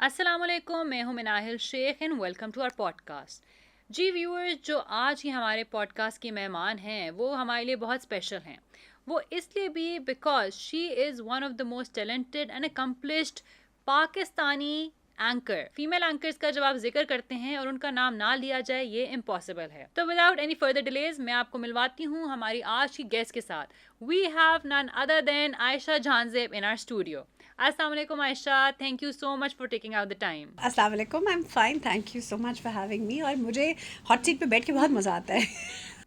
अस्सलामुअलैकुम, मैं हूं Minahil Sheikh and welcome to our podcast. जी व्यूअर्स, जो आज ही हमारे पॉडकास्ट की मेहमान हैं वो हमारे लिए बहुत स्पेशल हैं। वो इसलिए भी because she is one of the most talented and accomplished Pakistani anchor. Female anchors का जब आप जिक्र करते हैं और उनका नाम ना लिया जाए ये इम्पॉसिबल है। तो विदाउट एनी फर्दर डिलेज मैं आपको मिलवाती हूँ हमारी आज की गेस्ट के साथ। We have none other than Ayesha Jahanzeb in our studio. अस्सलाम वालेकुम Ayesha, thank you so much for taking out the time. अस्सलाम वालेकुम, I am fine, thank you so much for having me. और मुझे हॉट सीट पे बैठ के बहुत मज़ा आता है।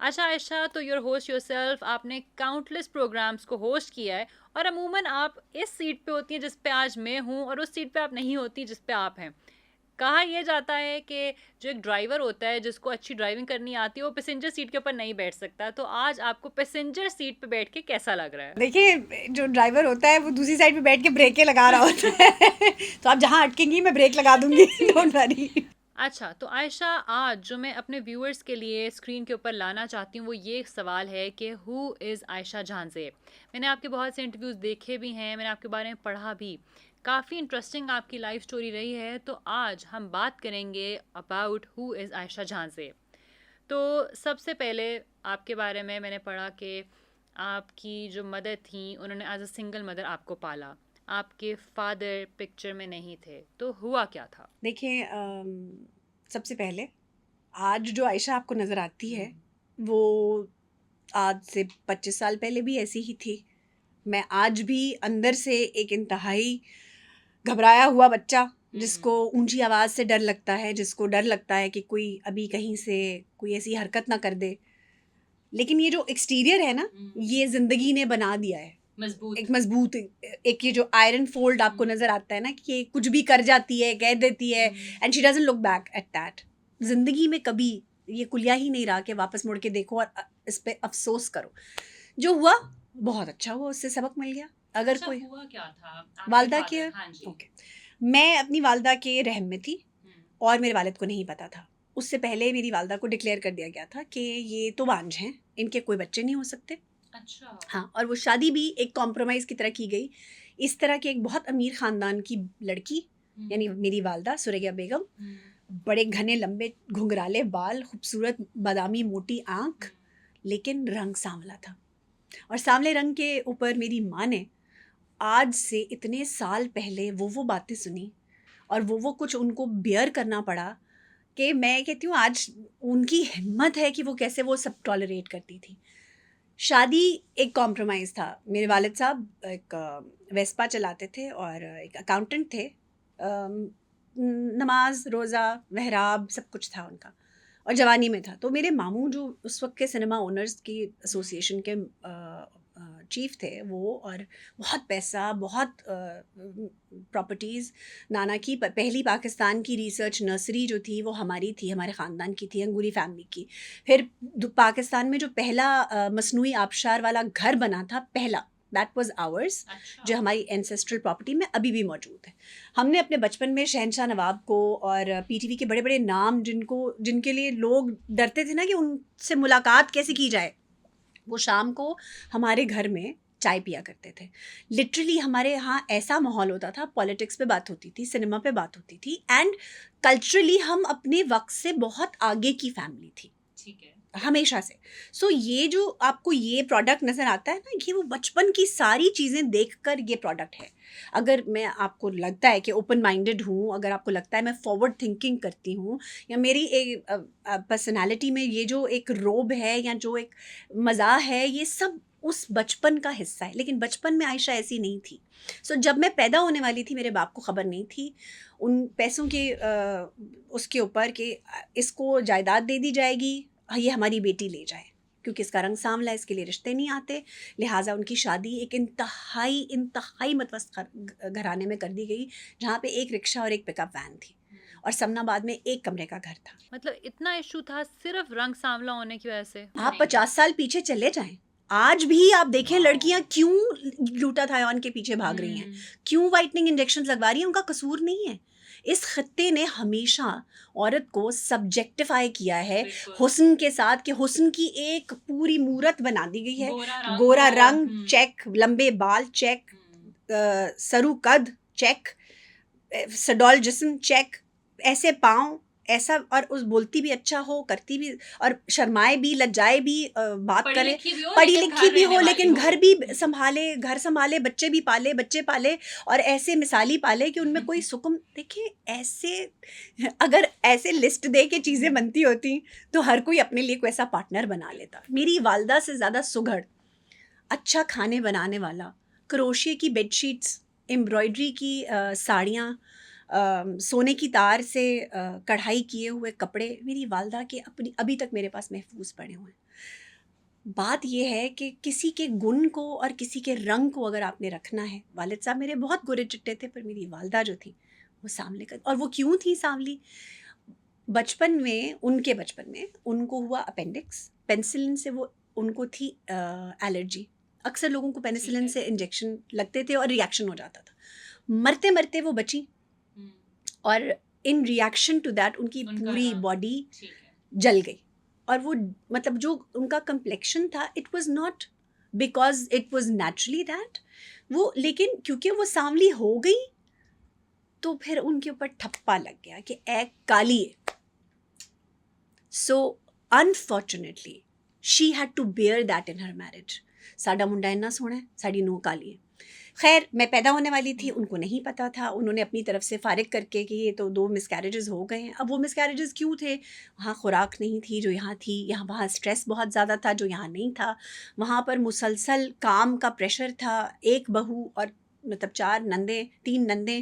अच्छा आयशा, तो योर होस्ट योरसेल्फ, आपने काउंटलेस प्रोग्राम्स को होस्ट किया है और अमूमन आप इस सीट पे होती हैं जिस पे आज मैं हूँ और उस सीट पे आप नहीं होती जिस पे आप हैं। कहा यह जाता है कि जो एक ड्राइवर होता है जिसको अच्छी ड्राइविंग करनी आती है वो पैसेंजर सीट के ऊपर नहीं बैठ सकता। तो आज आपको पैसेंजर सीट पे बैठ के कैसा लग रहा है? देखिए, जो ड्राइवर होता है वो दूसरी साइड पे बैठ के ब्रेकें लगा रहा होता है। तो आप जहाँ अटकेंगी मैं ब्रेक लगा दूंगी, डोंट वरी। अच्छा, तो आयशा, आज जो मैं अपने व्यूअर्स के लिए स्क्रीन के ऊपर लाना चाहती हूँ वो ये सवाल है कि हु इज़ आयशा जहांजेब। मैंने आपके बहुत से इंटरव्यूज़ देखे भी हैं, मैंने आपके बारे में पढ़ा भी। काफ़ी इंटरेस्टिंग आपकी लाइफ स्टोरी रही है। तो आज हम बात करेंगे about who is Ayesha Jahanzeb. तो सबसे पहले आपके बारे में मैंने पढ़ा कि आपकी जो मदर थी उन्होंने एज अ सिंगल मदर आपको पाला। आपके फादर पिक्चर में नहीं थे, तो हुआ क्या था? देखिए, सबसे पहले आज जो आयशा आपको नज़र आती है वो आज से 25 साल पहले भी ऐसी ही थी। मैं आज भी अंदर से एक इंतहाई घबराया हुआ बच्चा, जिसको ऊंची आवाज़ से डर लगता है, जिसको डर लगता है कि कोई अभी कहीं से कोई ऐसी हरकत ना कर दे। लेकिन ये जो एक्सटीरियर है ना, ये ज़िंदगी ने बना दिया है मजबूत। एक मजबूत। एक ये जो आयरन फोल्ड आपको नज़र आता है ना, कि ये कुछ भी कर जाती है, कह देती है, and she doesn't look back at that. ज़िंदगी में कभी ये कुलिया ही नहीं रहा कि वापस मुड़ के देखो और इस पे अफसोस करो। जो हुआ बहुत अच्छा हुआ, उससे सबक मिल गया। अगर अच्छा, कोई हुआ क्या था आपके वालदा के फादर? हाँ जी। ओके, मैं अपनी वालदा के रहम में थी हम्म, और मेरे वालिद को नहीं पता था। उससे पहले मेरी वालदा को डिक्लेयर कर दिया गया था कि ये तो बांझ हैं, इनके कोई बच्चे नहीं हो सकते। अच्छा। हाँ, और वो शादी भी एक कॉम्प्रोमाइज़ की तरह की गई। इस तरह के एक बहुत अमीर ख़ानदान की लड़की, यानी मेरी वालदा सुरैया बेगम, बड़े घने लंबे घुंघराले बाल, खूबसूरत बादामी मोटी आँख, लेकिन रंग सांवला था। और सांवले रंग के ऊपर मेरी माँ ने आज से इतने साल पहले वो बातें सुनी और वो कुछ उनको बियर करना पड़ा कि मैं कहती हूँ आज उनकी हिम्मत है कि वो कैसे वो सब टॉलरेट करती थी। शादी एक कॉम्प्रोमाइज़ था। मेरे वालिद साहब एक वेस्पा चलाते थे और एक अकाउंटेंट थे। नमाज, रोज़ा, मेहराब सब कुछ था उनका, और जवानी में था। तो मेरे मामू जो उस वक़्त के सिनेमा ओनर्स की एसोसिएशन के चीफ़ थे वो, और बहुत पैसा, बहुत प्रॉपर्टीज़। नाना की पहली पाकिस्तान की रिसर्च नर्सरी जो थी वो हमारी थी, हमारे ख़ानदान की थी, अंगूरी फैमिली की। फिर पाकिस्तान में जो पहला मसनूई आबशार वाला घर बना था, पहला, दैट वाज आवर्स, अच्छा। जो हमारी एंसेस्ट्रल प्रॉपर्टी में अभी भी मौजूद है। हमने अपने बचपन में शहनशाह नवाब को और पीटीवी के बड़े बड़े नाम, जिनके लिए लोग डरते थे ना कि उनसे मुलाकात कैसे की जाए, वो शाम को हमारे घर में चाय पिया करते थे। लिटरली हमारे यहाँ ऐसा माहौल होता था, पॉलिटिक्स पे बात होती थी, सिनेमा पे बात होती थी, एंड कल्चरली हम अपने वक्त से बहुत आगे की फैमिली थी, ठीक है। हमेशा से। सो ये जो आपको ये प्रोडक्ट नज़र आता है ना, ये वो बचपन की सारी चीज़ें देखकर ये प्रोडक्ट है। अगर मैं आपको लगता है कि ओपन माइंडेड हूँ, अगर आपको लगता है मैं फॉरवर्ड थिंकिंग करती हूँ, या मेरी एक पर्सनालिटी में ये जो एक रोब है या जो एक मज़ा है, ये सब उस बचपन का हिस्सा है। लेकिन बचपन में आयशा ऐसी नहीं थी। सो जब मैं पैदा होने वाली थी, मेरे बाप को ख़बर नहीं थी उन पैसों के उसके ऊपर कि इसको जायदाद दे दी जाएगी, ये हमारी बेटी ले जाए, क्योंकि इसका रंग सांवला है, इसके लिए रिश्ते नहीं आते। लिहाजा उनकी शादी एक इंतहाई इंतहाई मतवस्त घराने में कर दी गई, जहाँ पे एक रिक्शा और एक पिकअप वैन थी, और समनाबाद में एक कमरे का घर था। मतलब इतना इशू था सिर्फ रंग सांवला होने की वजह से? आप 50 साल पीछे चले जाएं, आज भी आप देखें लड़कियां क्यों ग्लूटाथायोन के पीछे भाग रही हैं, क्यों वाइटनिंग इंजेक्शन लगवा रही हैं, उनका कसूर नहीं है। इस खत्ते ने हमेशा औरत को सब्जेक्टिफाई किया है हुस्न के साथ, कि हुस्न की एक पूरी मूरत बना दी गई है। गोरा रंग चेक, लंबे बाल चेक, सरू कद चेक, सडौल जिस्म चेक, ऐसे पाँव ऐसा, और उस बोलती भी अच्छा हो, करती भी, और शर्माए भी, लज्जाए भी, बात पढ़ी करे, लिखी भी हो पढ़ी लेकिन लिखी घर भी रहने हो वाली लेकिन हो। घर भी संभाले, घर संभाले, बच्चे भी पाले, बच्चे पाले, और ऐसे मिसाली पाले कि उनमें कोई सुकून। देखिए ऐसे, अगर ऐसे लिस्ट दे के चीज़ें बनती होती तो हर कोई अपने लिए कोई ऐसा पार्टनर बना लेता। मेरी वालदा से ज़्यादा सुघड़, अच्छा खाने बनाने वाला, क्रोशिया की बेडशीट्स, एम्ब्रॉयडरी की साड़ियाँ, सोने की तार से कढ़ाई किए हुए कपड़े मेरी वालदा के अपनी अभी तक मेरे पास महफूज पड़े हुए हैं। बात ये है कि किसी के गुण को और किसी के रंग को अगर आपने रखना है, वालिद साहब मेरे बहुत गोरे चिट्टे थे, पर मेरी वालदा जो थी वो सांवले कर, और वो क्यों थी सांवली? बचपन में, उनके बचपन में उनको हुआ अपेंडिक्स, पेनिसिलिन से वो, उनको थी एलर्जी। अक्सर लोगों को पेनिसिलिन से इंजेक्शन लगते थे और रिएक्शन हो जाता था। मरते मरते वो बची, और इन रिएक्शन टू दैट उनकी पूरी बॉडी जल गई। और वो, मतलब जो उनका कम्प्लेक्शन था, it was not because it was naturally that, वो, लेकिन क्योंकि वो सांवली हो गई तो फिर उनके ऊपर ठप्पा लग गया कि ए काली है। So unfortunately she had to bear that in her marriage. साडा मुंडा इन्ना सोहना है, साड़ी नूंह काली है। खैर मैं पैदा होने वाली थी, उनको नहीं पता था, उन्होंने अपनी तरफ से फारिग करके कि ये तो 2 मिसकैरेजेस हो गए हैं। अब वो मिसकैरेजेस क्यों थे? वहाँ खुराक नहीं थी जो यहाँ थी, यहाँ वहाँ स्ट्रेस बहुत ज़्यादा था जो यहाँ नहीं था, वहाँ पर मुसलसल काम का प्रेशर था, एक बहू और मतलब 4 नंदे, 3 नंदे,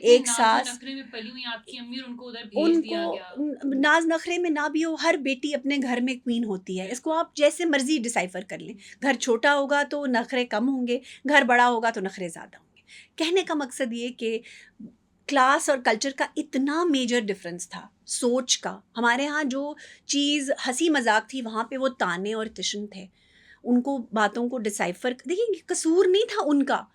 एक सास, में पली हुई आपकी अम्मी और उनको उधर भेज उनको दिया गया। नाज नखरे में ना भी हो, हर बेटी अपने घर में क्वीन होती है। इसको आप जैसे मर्जी डिसाइफर कर लें। घर छोटा होगा तो नखरे कम होंगे, घर बड़ा होगा तो नखरे ज़्यादा होंगे। कहने का मकसद ये कि क्लास और कल्चर का इतना मेजर डिफरेंस था, सोच का। हमारे यहाँ जो चीज़ हंसी मजाक थी, वहाँ पे वो ताने और तिशन थे। उनको बातों को डिसाइफर, देखिए कसूर नहीं था उनका,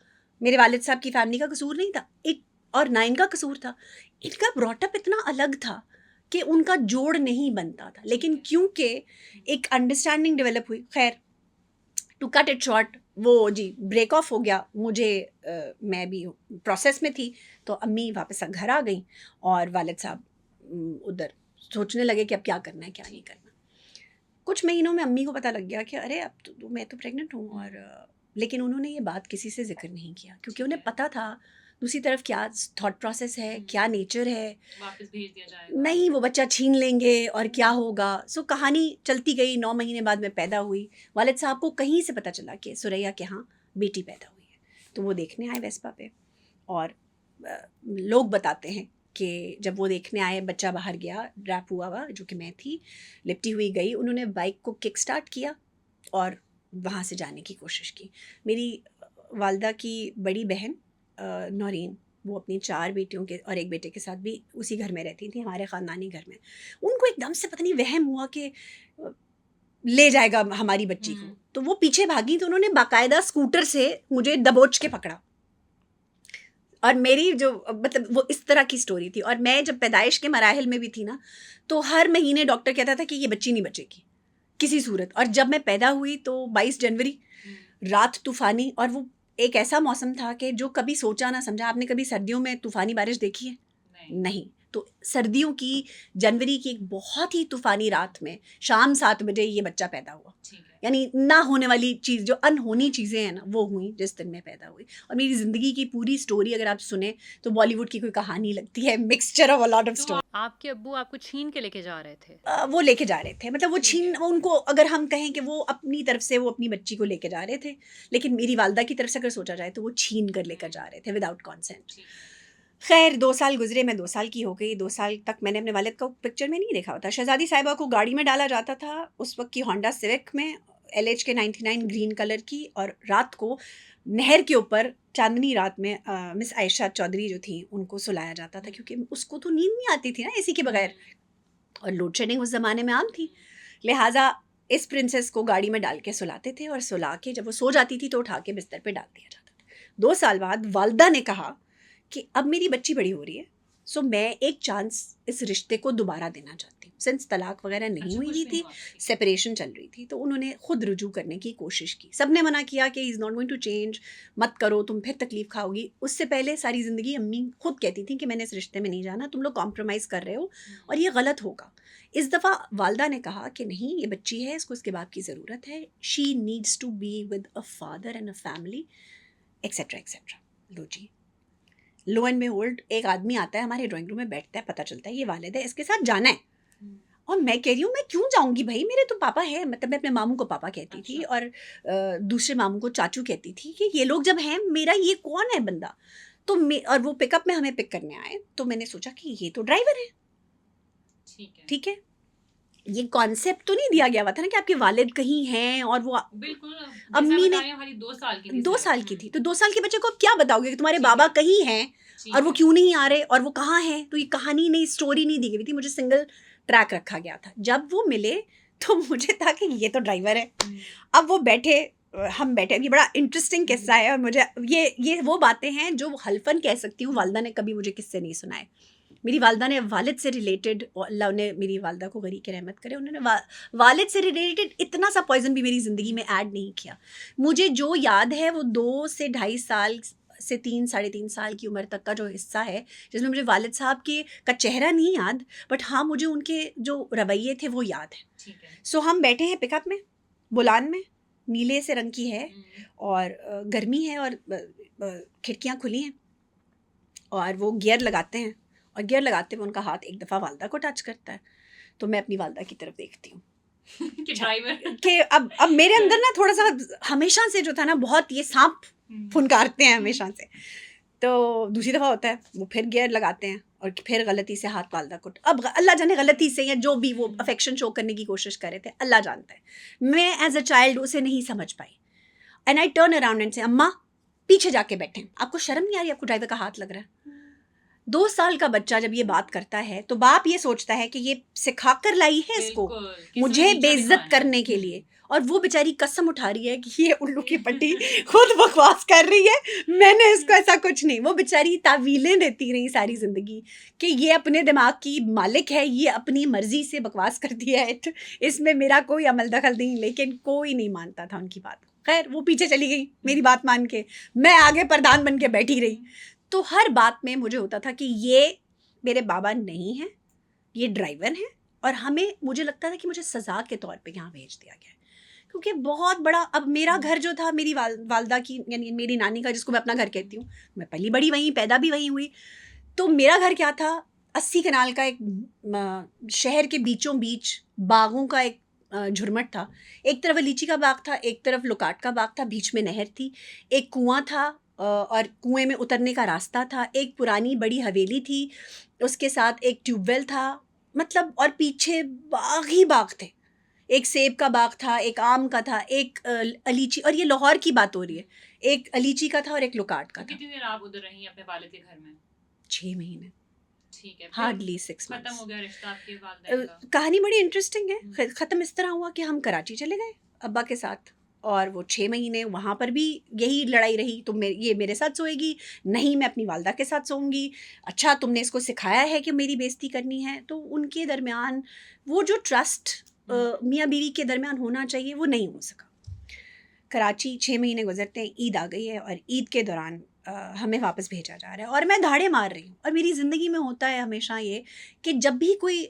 मेरे वालिद साहब की फैमिली का कसूर नहीं था, एक और ना इनका कसूर था। इनका ब्रॉटअप इतना अलग था कि उनका जोड़ नहीं बनता था, लेकिन क्योंकि एक अंडरस्टैंडिंग डेवलप हुई। खैर टू कट इट शॉर्ट, वो जी ब्रेक ऑफ हो गया। मुझे मैं भी प्रोसेस में थी, तो अम्मी वापस घर आ गई और वालिद साहब उधर सोचने लगे कि अब क्या करना है क्या नहीं करना। कुछ महीनों में अम्मी को पता लग गया कि अरे अब तो मैं तो प्रेग्नेंट हूँ, और लेकिन उन्होंने ये बात किसी से जिक्र नहीं किया, क्योंकि उन्हें पता था दूसरी तरफ क्या थॉट प्रोसेस है, क्या नेचर है, वापस भेज दिया जाएगा, नहीं वो बच्चा छीन लेंगे और क्या होगा। सो कहानी चलती गई। 9 महीने बाद मैं पैदा हुई। वालिद साहब को कहीं से पता चला कि सुरैया के यहाँ बेटी पैदा हुई है, तो वो देखने आए वेस्पा पे। और लोग बताते हैं कि जब वो देखने आए, बच्चा बाहर गया, रैप हुआ हुआ, जो कि मैं थी, लिपटी हुई गई, उन्होंने बाइक को किक स्टार्ट किया और वहाँ से जाने की कोशिश की। मेरी वालदा की बड़ी बहन नौरीन, वो अपनी 4 बेटियों के और एक बेटे के साथ भी उसी घर में रहती थी, हमारे ख़ानदानी घर में। उनको एकदम से पता नहीं वहम हुआ कि ले जाएगा हमारी बच्ची को, तो वो पीछे भागी, तो उन्होंने बाकायदा स्कूटर से मुझे दबोच के पकड़ा। और मेरी जो, मतलब वो इस तरह की स्टोरी थी। और मैं जब पैदाइश के मराहिल में भी थी ना, तो हर महीने डॉक्टर कहता था कि ये बच्ची नहीं बचेगी किसी सूरत। और जब मैं पैदा हुई तो 22 जनवरी, रात तूफ़ानी, और वो एक ऐसा मौसम था कि जो कभी सोचा ना समझा। आपने कभी सर्दियों में तूफ़ानी बारिश देखी है? नहीं। तो सर्दियों की, जनवरी की एक बहुत ही तूफ़ानी रात में शाम 7 बजे ये बच्चा पैदा हुआ। यानी ना होने वाली चीज़, जो अनहोनी चीज़ें हैं ना, वो हुई जिस दिन मैं पैदा हुई। और मेरी ज़िंदगी की पूरी स्टोरी अगर आप सुने तो बॉलीवुड की कोई कहानी लगती है, mixture of a lot of story. आपके अब्बू आपको छीन के लेके जा रहे थे? वो लेके जा रहे थे, मतलब वो छीन, वो उनको अगर हम कहें कि वो अपनी तरफ से वो अपनी बच्ची को लेके जा रहे थे, लेकिन मेरी वालदा की तरफ से अगर सोचा जाए तो वो छीन कर लेकर जा रहे थे विदाउट कॉन्सेंट। खैर 2 साल गुजरे, मैं 2 साल की हो गई। 2 साल तक मैंने अपने वालिद को पिक्चर में नहीं देखा होता। शहजादी साहिबा को गाड़ी में डाला जाता था, उस वक्त की होंडा सिविक में, LH के 99 ग्रीन कलर की, और रात को नहर के ऊपर चांदनी रात में मिस आयशा चौधरी जो थी उनको सुलाया जाता था, क्योंकि उसको तो नींद नहीं आती थी ना एसी के बगैर, और लोड शेडिंग उस ज़माने में आम थी। लिहाजा इस प्रिंसेस को गाड़ी में डाल के सुलाते थे, और सुला के जब वो सो जाती थी तो उठा के बिस्तर पे डाल दिया जाता था। 2 साल बाद वालदा ने कहा कि अब मेरी बच्ची बड़ी हो रही है, सो मैं एक चांस इस रिश्ते को दोबारा देना चाहती हूँ। सिंस तलाक वगैरह नहीं अच्छा, हुई कुछ हुई भी थी, नहीं हुआ। सेपरेशन चल रही थी, तो उन्होंने खुद रुजू करने की कोशिश की। सबने मना किया कि is not going to change, मत करो, तुम फिर तकलीफ खाओगी। उससे पहले सारी ज़िंदगी अम्मी खुद कहती थी कि मैंने इस रिश्ते में नहीं जाना, तुम लोग कॉम्प्रोमाइज़ कर रहे हो और ये गलत होगा। इस दफ़ा वालदा ने कहा कि नहीं, ये बच्ची है, इसको इसके बाप की ज़रूरत है, she needs to be with a father and a family, etcetera etcetera. लो जी, लो एंड बेहोल्ड एक आदमी आता है हमारे ड्राइंग रूम में, बैठता है, पता चलता है ये वालिद है, इसके साथ जाना है। और मैं कह रही हूँ मैं क्यों जाऊंगी भाई, मेरे तो पापा है, मतलब मैं अपने मामू को पापा कहती थी अच्छा। और दूसरे मामू को चाचू कहती थी कि ये लोग जब हैं, मेरा ये कौन है बंदा। तो और वो पिकअप में हमें पिक करने आए, तो मैंने सोचा कि ये तो ड्राइवर है, ठीक है। ठीक है। ये कॉन्सेप्ट तो नहीं दिया गया हुआ था ना कि आपके वालिद कहीं हैं और वो बिल्कुल, जैसे अम्मी आप ने बता रहे हैं हमारी 2 साल की थी 2 सिर्फ। साल की थी, तो 2 साल के बच्चे को आप क्या बताओगे कि तुम्हारे ठीक बाबा है। कहीं हैं और ठीक वो है। क्यों नहीं आ रहे और वो कहाँ हैं। तो ये कहानी नहीं, स्टोरी नहीं दी गई थी, मुझे सिंगल ट्रैक रखा गया था। जब वो मिले तो मुझे था कि ये तो ड्राइवर है। अब वो बैठे, हम बैठे, ये बड़ा इंटरेस्टिंग किस्सा है और मुझे ये वो बातें हैं जो हल्फन कह सकती हूँ, वालदा ने कभी मुझे किस्से नहीं सुनाए। मेरी वालदा ने वालिद से रिलेटेड, अल्लाह ने मेरी वालदा को गरी के रहमत करे, उन्होंने वालिद से रिलेटेड इतना सा पॉइजन भी मेरी ज़िंदगी में ऐड नहीं किया। मुझे जो याद है वो 2 से 2.5 साल से 3 साढ़े 3 साल की उम्र तक का जो हिस्सा है, जिसमें मुझे वालिद साहब के का चेहरा नहीं याद, बट हाँ मुझे उनके जो रवैये थे वो याद है। ठीक है। सो हम बैठे हैं पिकअप में, बुलान में, नीले से रंग की है और गर्मी है और खिड़कियाँ खुली हैं और वो गियर लगाते हैं और गियर लगाते हुए उनका हाथ एक दफ़ा वालदा को टच करता है। तो मैं अपनी वालदा की तरफ देखती हूँ कि ड्राइवर कि अब मेरे अंदर ना थोड़ा सा हमेशा से जो था ना, बहुत ये सांप फुनकारते हैं हमेशा से। तो दूसरी दफ़ा होता है वो फिर गियर लगाते हैं और फिर गलती से हाथ वालदा को, अब अल्लाह जाने गलती से या जो भी वो अफेक्शन शो करने की कोशिश कर रहे थे, अल्लाह जानता है। मैं एज अ चाइल्ड उसे नहीं समझ पाई and I turn around and say अम्मा पीछे जाके बैठे, आपको शर्म नहीं आ रही, आपको ड्राइवर का हाथ लग रहा है। 2 साल का बच्चा जब ये बात करता है तो बाप ये सोचता है कि ये सिखाकर लाई है इसको मुझे बेइज्जत करने के लिए, और वो बेचारी कसम उठा रही है कि ये उल्लू की पट्टी खुद बकवास कर रही है, मैंने इसको ऐसा कुछ नहीं। वो बेचारी तावीलें देती रही सारी ज़िंदगी कि ये अपने दिमाग की मालिक है, ये अपनी मर्जी से बकवास करती है, इसमें मेरा कोई अमल दखल नहीं। लेकिन कोई नहीं मानता था उनकी बात को। खैर वो पीछे चली गई मेरी बात मान के, मैं आगे प्रधान बन के बैठी रही। तो हर बात में मुझे होता था कि ये मेरे बाबा नहीं हैं, ये ड्राइवर हैं, और हमें, मुझे लगता था कि मुझे सज़ा के तौर पे यहाँ भेज दिया गया है, क्योंकि बहुत बड़ा, अब मेरा घर जो था, मेरी वालदा की यानी मेरी नानी का, जिसको मैं अपना घर कहती हूँ, मैं पली बड़ी वहीं, पैदा भी वहीं हुई। तो मेरा घर क्या था, 80 कनाल का एक शहर के बीचों बीच बागों का एक झुरमट था। एक तरफ लीची का बाग था, एक तरफ लुकाट का बाग था, बीच में नहर थी, एक कुआं था और कुएं में उतरने का रास्ता था, एक पुरानी बड़ी हवेली थी, उसके साथ एक ट्यूबवेल था, मतलब, और पीछे बाग ही बाग थे। एक सेब का बाग था, एक आम का था, एक अलीची, और ये लाहौर की बात हो रही है, एक अलीची का था और एक लुकाट का था। कितनी देर आप उधर रही अपने वालिद के घर में? 6 महीने। ठीक है। हार्डली 6 खत्म मंथ्स। हो गया रिश्ता आपके वालिदैन का? कहानी बड़ी इंटरेस्टिंग है। ख़त्म इस तरह हुआ कि हम कराची चले गए अब्बा के साथ, और वो 6 महीने वहाँ पर भी यही लड़ाई रही, तुम ये मेरे साथ सोएगी, नहीं मैं अपनी वालदा के साथ सोऊंगी, अच्छा तुमने इसको सिखाया है कि मेरी बेइज्जती करनी है। तो उनके दरमियान वो जो ट्रस्ट मियाँ बीवी के दरमियान होना चाहिए वो नहीं हो सका। कराची 6 महीने गुजरते हैं, ईद आ गई है, और ईद के दौरान हमें वापस भेजा जा रहा है और मैं धाड़े मार रही हूँ। और मेरी ज़िंदगी में होता है हमेशा ये कि जब भी कोई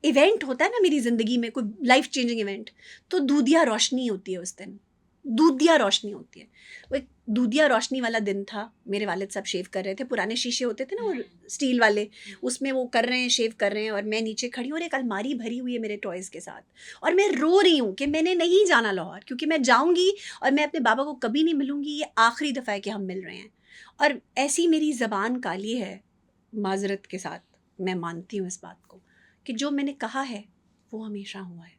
इवेंट होता है ना मेरी ज़िंदगी में, कोई लाइफ चेंजिंग इवेंट, तो दूधिया रोशनी होती है उस दिन, दूधिया रोशनी होती है। वो एक दूधिया रोशनी वाला दिन था। मेरे वालिद साहब शेव कर रहे थे, पुराने शीशे होते थे ना वो स्टील वाले, उसमें वो कर रहे हैं, शेव कर रहे हैं, और मैं नीचे खड़ी हूँ और एक अलमारी भरी हुई है मेरे टॉयज़ के साथ, और मैं रो रही हूँ कि मैंने नहीं जाना लाहौर, क्योंकि मैं जाऊँगी और मैं अपने बाबा को कभी नहीं मिलूँगी, ये आखिरी दफ़ा है कि हम मिल रहे हैं। और ऐसी मेरी ज़बान काली है, माज़रत के साथ मैं मानती हूँ इस बात को कि जो मैंने कहा है वो हमेशा हुआ है,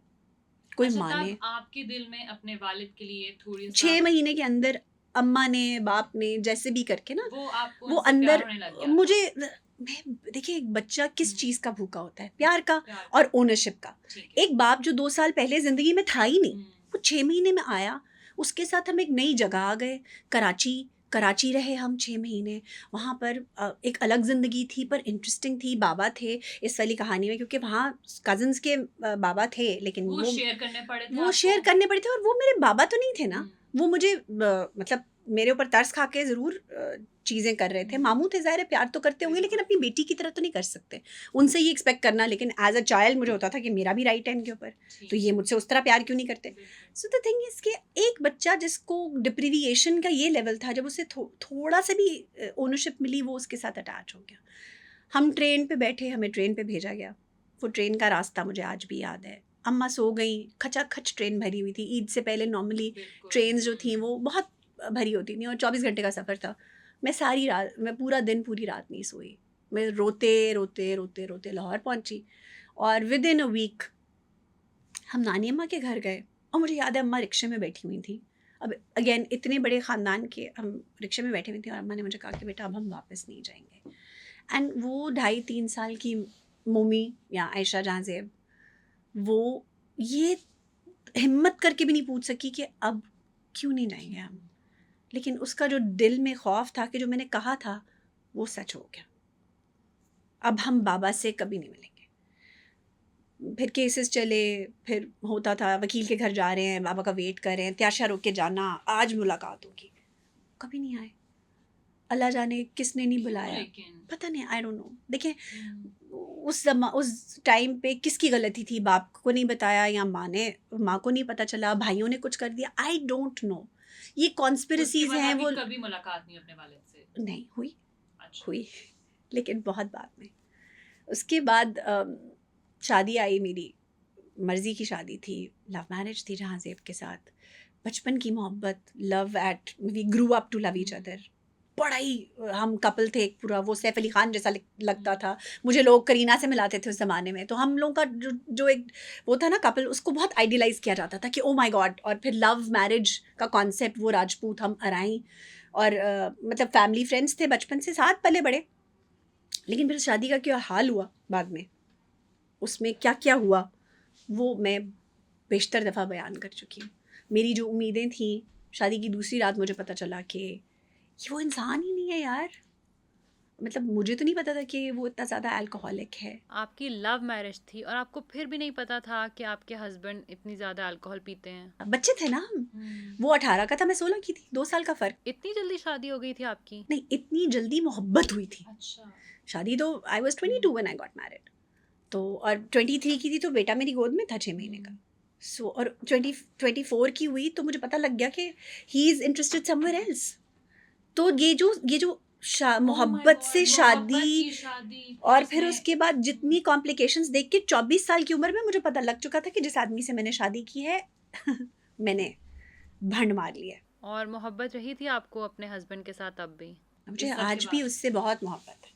कोई अच्छा, माने। तब आपके दिल में अपने वालिद के लिए थोड़ी 6 महीने के अंदर अम्मा ने, बाप ने, जैसे भी करके ना, वो आपको वो उनसे अंदर प्यार होने लग गया था? मुझे, मैं देखिए, एक बच्चा किस चीज़ का भूखा होता है? प्यार का प्यार और ओनरशिप का। ठीक है। एक बाप जो 2 साल पहले ज़िंदगी में था ही नहीं, वो 6 महीने में आया, उसके साथ हम एक नई जगह आ गए, कराची। कराची रहे हम 6 महीने। वहाँ पर एक अलग ज़िंदगी थी पर इंटरेस्टिंग थी। बाबा थे इस वाली कहानी में, क्योंकि वहाँ कज़िन्स के बाबा थे, लेकिन वो वो शेयर करने पड़े थे वो शेयर आपको? करने पड़े थे, और वो मेरे बाबा तो नहीं थे ना। हम्म। वो मुझे मतलब मेरे ऊपर तरस खा के ज़रूर चीज़ें कर रहे थे। मामू थे, ज़ाहिर है प्यार तो करते होंगे, लेकिन अपनी बेटी की तरह तो नहीं कर सकते उनसे ये एक्सपेक्ट करना। लेकिन एज अ चाइल्ड मुझे होता था कि मेरा भी राइट है इनके ऊपर, तो ये मुझसे उस तरह प्यार क्यों नहीं करते। सो द थिंग इज़ कि एक बच्चा जिसको डिप्रीविएशन का ये लेवल था, जब उसे थोड़ा सा भी ओनरशिप मिली, वो उसके साथ अटैच हो गया। हम ट्रेन पे बैठे, हमें ट्रेन पे भेजा गया। वो ट्रेन का रास्ता मुझे आज भी याद है। अम्मा सो गई, खचाखच ट्रेन भरी हुई थी। ईद से पहले नॉर्मली ट्रेन्स जो थी वो बहुत भरी होती थी, और 24 घंटे का सफ़र था। मैं पूरा दिन पूरी रात नहीं सोई। मैं रोते रोते रोते रोते लाहौर पहुंची, और विद इन अ वीक हम नानी अम्मा के घर गए। और मुझे याद है अम्मा रिक्शे में बैठी हुई थी। अब अगेन इतने बड़े ख़ानदान के हम रिक्शे में बैठे हुए थे, और अम्मा ने मुझे कहा कि बेटा अब हम वापस नहीं जाएंगे। एंड वो 2.5-3 साल की मोमी या आयशा जहांजेब, वो ये हिम्मत करके भी नहीं पूछ सकी कि अब क्यों नहीं जाएंगे हम। लेकिन उसका जो दिल में खौफ था कि जो मैंने कहा था वो सच हो गया। अब हम बाबा से कभी नहीं मिलेंगे। फिर केसेस चले, फिर होता था वकील के घर जा रहे हैं, बाबा का वेट कर रहे हैं, त्याशा रोक के जाना, आज मुलाकात होगी। कभी नहीं आए। अल्लाह जाने किसने नहीं बुलाया, पता नहीं, आई डोंट नो। देखें उस टाइम पे किसकी गलती थी, बाप को नहीं बताया या माँ को नहीं पता चला, भाइयों ने कुछ कर दिया, आई डोंट नो। ये कॉन्स्पिरसीज हैं। वो कभी मुलाकात नहीं अपने वालिद से? नहीं हुई। अच्छा। हुई, लेकिन बहुत बाद में। उसके बाद शादी आई मेरी, मर्ज़ी की शादी थी, लव मैरिज थी जहांजेब के साथ। बचपन की मोहब्बत, love at we grew up to love each other. बड़ा ही हम कपल थे एक पूरा, वो सैफ अली खान जैसा लगता था मुझे। लोग करीना से मिलाते थे उस ज़माने में, तो हम लोगों का जो एक वो था ना कपल, उसको बहुत आइडियलाइज़ किया जाता था कि ओ माय गॉड। और फिर लव मैरिज का कॉन्सेप्ट, वो राजपूत हम अराई, और मतलब फैमिली फ्रेंड्स थे, बचपन से साथ पले बड़े। लेकिन फिर शादी का क्या हाल हुआ बाद में, उसमें क्या क्या हुआ, वो मैं बेशतर दफ़ा बयान कर चुकी हूँ। मेरी जो उम्मीदें थी, शादी की दूसरी रात मुझे पता चला कि ये वो इंसान ही नहीं है यार। मतलब मुझे तो नहीं पता था कि वो इतना ज़्यादा अल्कोहलिक है। आपकी लव मैरिज थी और आपको फिर भी नहीं पता था कि आपके हस्बैंड इतनी ज़्यादा अल्कोहल पीते हैं? बच्चे थे ना हम। वो 18 का था, मैं 16 की थी, 2 साल का फ़र्क। इतनी जल्दी शादी हो गई थी आपकी? नहीं, इतनी जल्दी मोहब्बत हुई थी। अच्छा। शादी तो I was 22 when I got married. तो और 23 की थी तो बेटा मेरी गोद में था 6 महीने का। सो और 24 की हुई तो मुझे पता लग गया कि he is interested somewhere else. तो ये जो मोहब्बत से शादी, और फिर उसके बाद जितनी कॉम्प्लिकेशंस देख के 24 साल की उम्र में मुझे पता लग चुका था कि जिस आदमी से मैंने शादी की है मैंने भंड मार लिया है। और मोहब्बत रही थी आपको अपने हस्बैंड के साथ अब भी? मुझे आज भी उससे बहुत मोहब्बत है।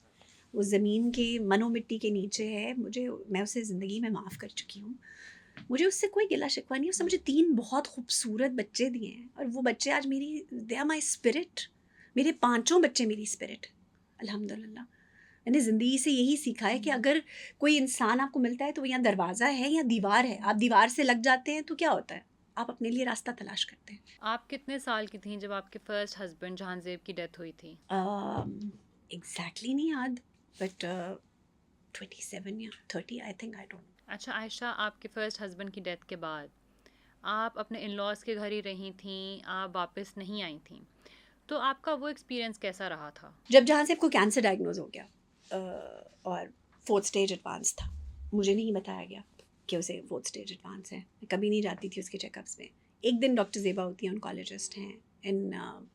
वो ज़मीन के मनो मिट्टी के नीचे है। मैं उसे ज़िंदगी में माफ़ कर चुकी हूँ। मुझे उससे कोई गिला शिकवा नहीं है। उसने मुझे 3 बहुत खूबसूरत बच्चे दिए हैं, और वो बच्चे आज मेरी, दे आर माई स्पिरिट। मेरे 5 बच्चे मेरी स्पिरिट, अल्हम्दुलिल्लाह। मैंने ज़िंदगी से यही सीखा है कि अगर कोई इंसान आपको मिलता है तो वो या दरवाज़ा है या दीवार है। आप दीवार से लग जाते हैं तो क्या होता है, आप अपने लिए रास्ता तलाश करते हैं। आप कितने साल की थीं जब आपके फर्स्ट हस्बैंड जहांजेब की डेथ हुई थी? एग्जैक्टली नहीं याद, बट 27 या 30 आई थिंक, आई डोंट। अच्छा आयशा, आपके फर्स्ट हस्बैंड की डेथ के बाद आप अपने इन लॉज के घर ही रही थीं, आप वापस नहीं आई थीं, तो आपका वो एक्सपीरियंस कैसा रहा था? जब जहाँ से आपको कैंसर डायग्नोज हो गया और 4th स्टेज एडवांस था, मुझे नहीं बताया गया कि उसे 4th स्टेज एडवांस है। मैं कभी नहीं जाती थी उसके चेकअप्स में। एक दिन डॉक्टर ज़ेबा होती हैं, ऑन्कोलॉजिस्ट हैं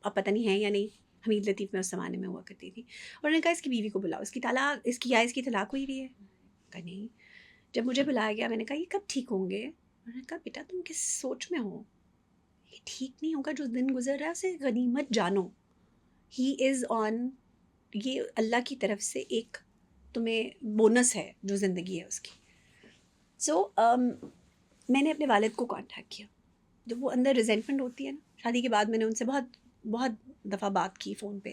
अब पता नहीं है या नहीं, हमीद लतीफ़ में उस ज़माने में हुआ करती थी। और उन्होंने कहा इसकी बीवी को बुलाओ, इसकी तलाक हुई हुई है। कहा नहीं। जब मुझे बुलाया गया, मैंने कहा ये कब ठीक होंगे? उन्होंने कहा बेटा तुम किस सोच में हो, ये ठीक नहीं होगा। जो दिन गुजर रहा है उसे गनीमत जानो। ही इज़ ऑन, ये अल्लाह की तरफ से एक तुम्हें बोनस है जो ज़िंदगी है उसकी। सो मैंने अपने वालिद को कांटेक्ट किया। जब वो अंदर रिजेंटमेंट होती है ना, शादी के बाद मैंने उनसे बहुत बहुत दफ़ा बात की फ़ोन पे,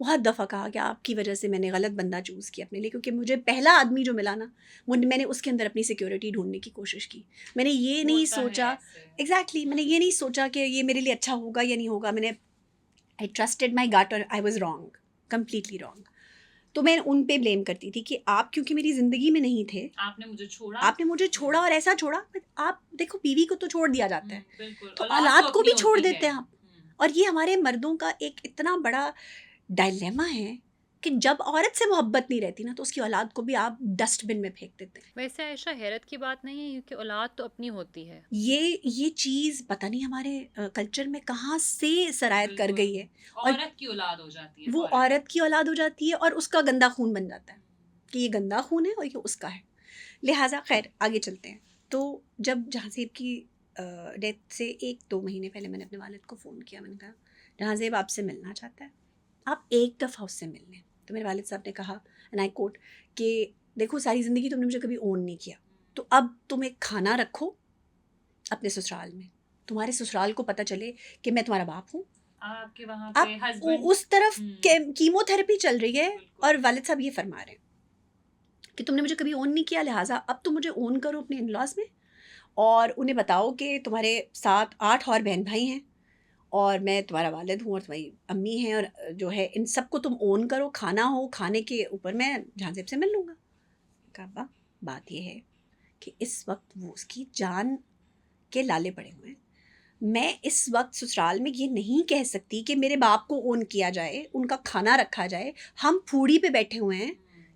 बहुत दफ़ा कहा कि आपकी वजह से मैंने गलत बंदा चूज़ किया अपने लिए, क्योंकि मुझे पहला आदमी जो मिला ना, मैंने उसके अंदर अपनी सिक्योरिटी ढूंढने की कोशिश की। मैंने ये नहीं सोचा, एग्जैक्टली मैंने ये नहीं सोचा कि ये मेरे लिए अच्छा होगा या नहीं होगा। मैंने आई ट्रस्टेड माई गट और I was wrong, completely wrong. तो मैं उन पे ब्लेम करती थी कि आप क्योंकि मेरी ज़िंदगी में नहीं थे, आपने मुझे छोड़ा और ऐसा छोड़ा। But आप देखो, बीवी को तो छोड़ दिया जाता है, तो औलाद को भी छोड़ देते हैं आप। और ये हमारे मर्दों का एक इतना बड़ा डायलेमा है कि जब औरत से मोहब्बत नहीं रहती ना, तो उसकी औलाद को भी आप डस्टबिन में फेंक देते हैं। वैसे आयशा, हैरत की बात नहीं है क्योंकि औलाद तो अपनी होती है। ये चीज़ पता नहीं हमारे कल्चर में कहाँ से सरायत कर गई है, और औरत की औलाद हो जाती है, वो औरत की औलाद हो जाती है और उसका गंदा खून बन जाता है कि ये गंदा खून है और ये उसका है। लिहाजा खैर आगे चलते हैं। तो जब जहाँसेब की डेथ से 1-2 महीने पहले मैंने अपने वालिद को फ़ोन किया। मैंने कहा, जहाँसेब आपसे मिलना चाहता है, आप एक दफ़ा उससे मिल लें। तो मेरे वालिद साहब ने कहा, एंड आई कोट, कि देखो सारी ज़िंदगी तुमने मुझे कभी ओन नहीं किया, तो अब तुम एक खाना रखो अपने ससुराल में, तुम्हारे ससुराल को पता चले कि मैं तुम्हारा बाप हूँ। आपके वहाँ आप पे हस्बैंड उस तरफ कीमोथेरेपी चल रही है और वालिद साहब ये फरमा रहे हैं कि तुमने मुझे कभी ओन नहीं किया, लिहाजा अब तुम मुझे ओन करो अपने इन लॉज में, और उन्हें बताओ कि तुम्हारे 7-8 और बहन भाई हैं और मैं तुम्हारा वालिद हूँ और तुम्हारी अम्मी हैं, और जो है इन सबको तुम ओन करो, खाना हो, खाने के ऊपर मैं जहाँसेब से मिल लूँगा। कहा, बात यह है कि इस वक्त वो उसकी जान के लाले पड़े हुए हैं। मैं इस वक्त ससुराल में ये नहीं कह सकती कि मेरे बाप को ओन किया जाए, उनका खाना रखा जाए, हम फूड़ी पे बैठे हुए हैं,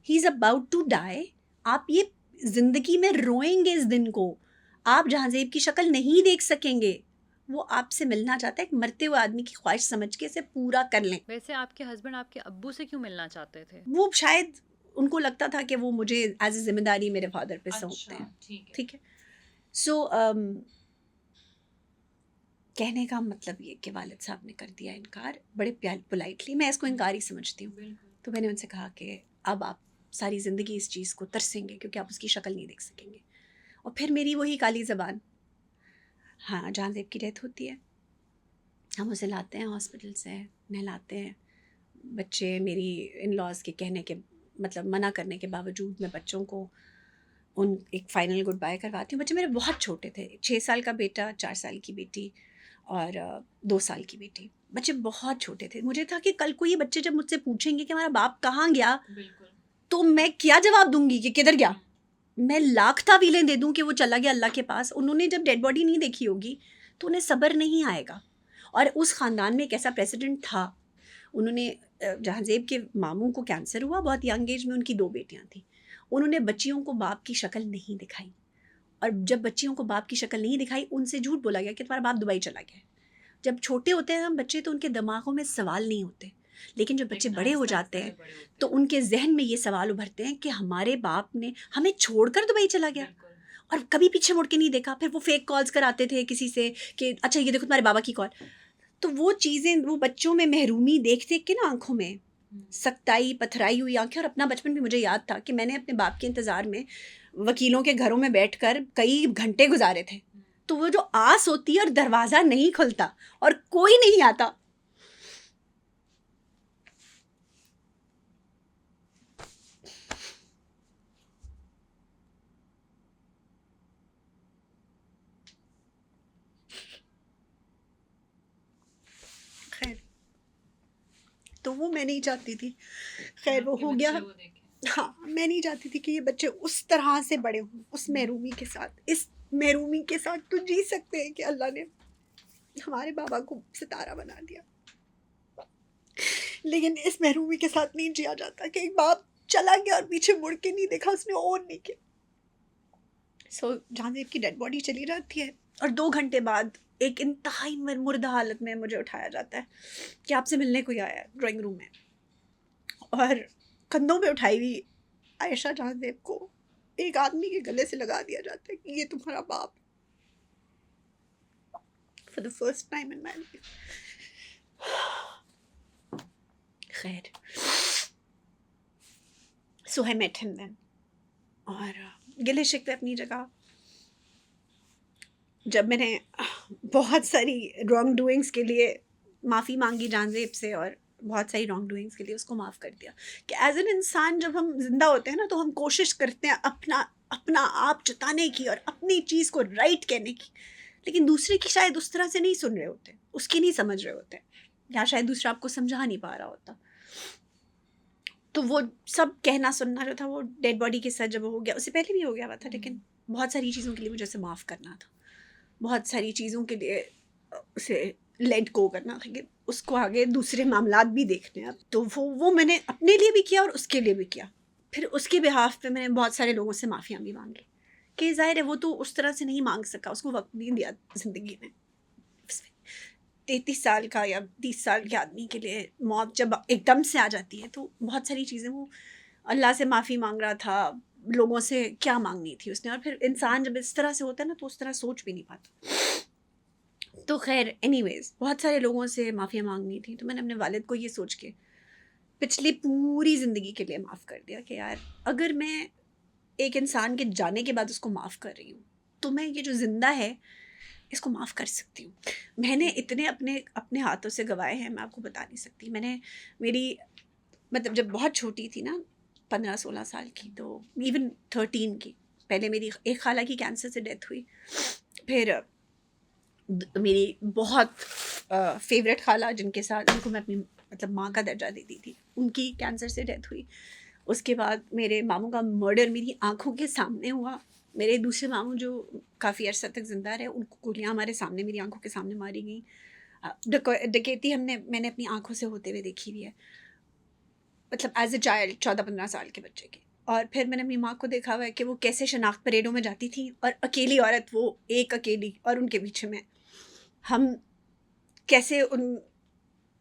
he is about to die. आप ये ज़िंदगी में रोएंगे इस दिन को, आप जहाँसेब की शक्ल नहीं देख सकेंगे। वो आपसे मिलना चाहता है, एक मरते हुए आदमी की ख्वाहिश समझ के इसे पूरा कर लें। वैसे आपके हस्बैंड आपके अब्बू से क्यों मिलना चाहते थे? वो शायद उनको लगता था कि वो मुझे एज ए जिम्मेदारी मेरे फादर पे सौंपते हैं। ठीक है। सो कहने का मतलब ये कि वालिद साहब ने कर दिया इनकार बड़े पोलाइटली। मैं इसको इनकार ही समझती हूँ। तो मैंने उनसे कहा कि अब आप सारी ज़िंदगी इस चीज़ को तरसेंगे क्योंकि आप उसकी शक्ल नहीं देख सकेंगे। और फिर मेरी वही काली ज़बान, हाँ जहाँसेब की डेथ होती है, हम उसे लाते हैं हॉस्पिटल से, नहलाते हैं। बच्चे मेरी इन लॉज के कहने के मतलब मना करने के बावजूद मैं बच्चों को उन एक फ़ाइनल गुड बाय करवाती हूँ। बच्चे मेरे बहुत छोटे थे, 6 साल का बेटा, 4 साल की बेटी और 2 साल की बेटी। बच्चे बहुत छोटे थे। मुझे था कि कल को ये बच्चे जब मुझसे पूछेंगे कि हमारा बाप कहाँ गया, तो मैं क्या जवाब दूंगी कि किधर गया। मैं लाख तावीलें दे दूं कि वो चला गया अल्लाह के पास। उन्होंने जब डेड बॉडी नहीं देखी होगी तो उन्हें सब्र नहीं आएगा। और उस ख़ानदान में एक ऐसा प्रेसिडेंट था, उन्होंने जहाँसेब के मामू को कैंसर हुआ बहुत यंग एज में, उनकी 2 बेटियां थी। उन्होंने बच्चियों को बाप की शक्ल नहीं दिखाई, और जब बच्चियों को बाप की शक्ल नहीं दिखाई, उनसे झूठ बोला गया कि तुम्हारा बाप दुबई चला गया है। जब छोटे होते हैं हम बच्चे तो उनके दिमागों में सवाल नहीं होते, लेकिन जब बच्चे बड़े हो जाते हैं तो उनके जहन में ये सवाल उभरते हैं कि हमारे बाप ने हमें छोड़कर दुबई चला गया और कभी पीछे मुड़ के नहीं देखा। फिर वो फेक कॉल्स कराते थे किसी से कि अच्छा ये देखो तुम्हारे बाबा की कॉल। तो वो चीज़ें, वो बच्चों में महरूमी देख देख के ना आंखों में सख्ताई, पथराई हुई आंखें। और अपना बचपन भी मुझे याद था कि मैंने अपने बाप के इंतज़ार में वकीलों के घरों में बैठकर कई घंटे गुजारे थे। तो वो जो आस होती है और दरवाज़ा नहीं खुलता और कोई नहीं आता, खैर तो वो मैं नहीं चाहती थी। खैर वो हो गया। हाँ, मैं नहीं चाहती थी कि ये बच्चे उस तरह से बड़े हों, उस महरूमी के साथ। इस महरूमी के साथ तो जी सकते हैं कि अल्लाह ने हमारे बाबा को सितारा बना दिया, लेकिन इस महरूमी के साथ नहीं जिया जाता कि एक बाप चला गया और पीछे मुड़ के नहीं देखा, उसने और नहीं किया। जहाँसेब की डेड बॉडी चली जाती है और 2 घंटे बाद एक इंतहाई मुर्दा हालत में मुझे उठाया जाता है कि आपसे मिलने कोई आया है ड्राइंग रूम में, और कंधों पे उठाई हुई आयशा जहाँसेब को एक आदमी के गले से लगा दिया जाता है कि ये तुम्हारा बाप। For the first time in my life. खैर सो आई मेट हिम देन। और गिले शिकवे अपनी जगह, जब मैंने बहुत सारी रॉन्ग डूइंग्स के लिए माफ़ी मांगी जहाँसेब से और बहुत सारी रॉन्ग डूइंग्स के लिए उसको माफ़ कर दिया कि एज एन इंसान जब हम जिंदा होते हैं ना तो हम कोशिश करते हैं अपना आप जताने की और अपनी चीज़ को राइट कहने की, लेकिन दूसरे की शायद उस तरह से नहीं सुन रहे होते, उसकी नहीं समझ रहे होते। या शायद दूसरा आपको समझा नहीं पा रहा होता। तो वो सब कहना सुनना जो था वो डेड बॉडी के साथ जब हो गया, उससे पहले भी हो गया हुआ था, लेकिन बहुत सारी चीज़ों के लिए मुझे उसे माफ़ करना था, बहुत सारी चीज़ों के लिए उसे लेट गो करना था कि उसको आगे दूसरे मामलात भी देखने हैं। अब तो वो मैंने अपने लिए भी किया और उसके लिए भी किया। फिर उसके बिहाफ पे मैंने बहुत सारे लोगों से माफ़ियाँ भी मांगी कि ज़ाहिर है वो तो उस तरह से नहीं मांग सका, उसको वक्त नहीं दिया ज़िंदगी में। 33 साल का या 30 साल के आदमी के लिए मौत जब एकदम से आ जाती है तो बहुत सारी चीज़ें, वो अल्लाह से माफ़ी मांग रहा था, लोगों से क्या मांगनी थी उसने, और फिर इंसान जब इस तरह से होता है ना तो उस तरह सोच भी नहीं पाता। तो खैर एनीवेज बहुत सारे लोगों से माफ़िया मांगनी थी, तो मैंने अपने वालिद को ये सोच के पिछली पूरी ज़िंदगी के लिए माफ़ कर दिया कि यार अगर मैं एक इंसान के जाने के बाद उसको माफ़ कर रही हूँ तो मैं ये जो ज़िंदा है इसको माफ़ कर सकती हूँ। मैंने इतने अपने अपने हाथों से गवाए हैं, मैं आपको बता नहीं सकती। मैंने मेरी मतलब जब बहुत छोटी थी ना, 15-16 साल की, तो इवन 13 की, पहले मेरी एक खाला की कैंसर से डेथ हुई। फिर मेरी बहुत फेवरेट खाला जिनके साथ, जिनको मैं अपनी मतलब माँ का दर्जा देती थी, उनकी कैंसर से डेथ हुई। उसके बाद मेरे मामू का मर्डर मेरी आंखों के सामने हुआ। मेरे दूसरे मामू जो काफ़ी अरसा तक जिंदा रहे, उनको गोलियां हमारे सामने, मेरी आंखों के सामने मारी गई। डकैती मैंने अपनी आंखों से होते हुए देखी हुई है, मतलब एज ए चाइल्ड, 14-15 साल के बच्चे की। और फिर मैंने अपनी माँ को देखा हुआ है कि वो कैसे शनाख्त परेडों में जाती थी, और अकेली औरत, वो एक अकेली, और उनके पीछे में हम कैसे उन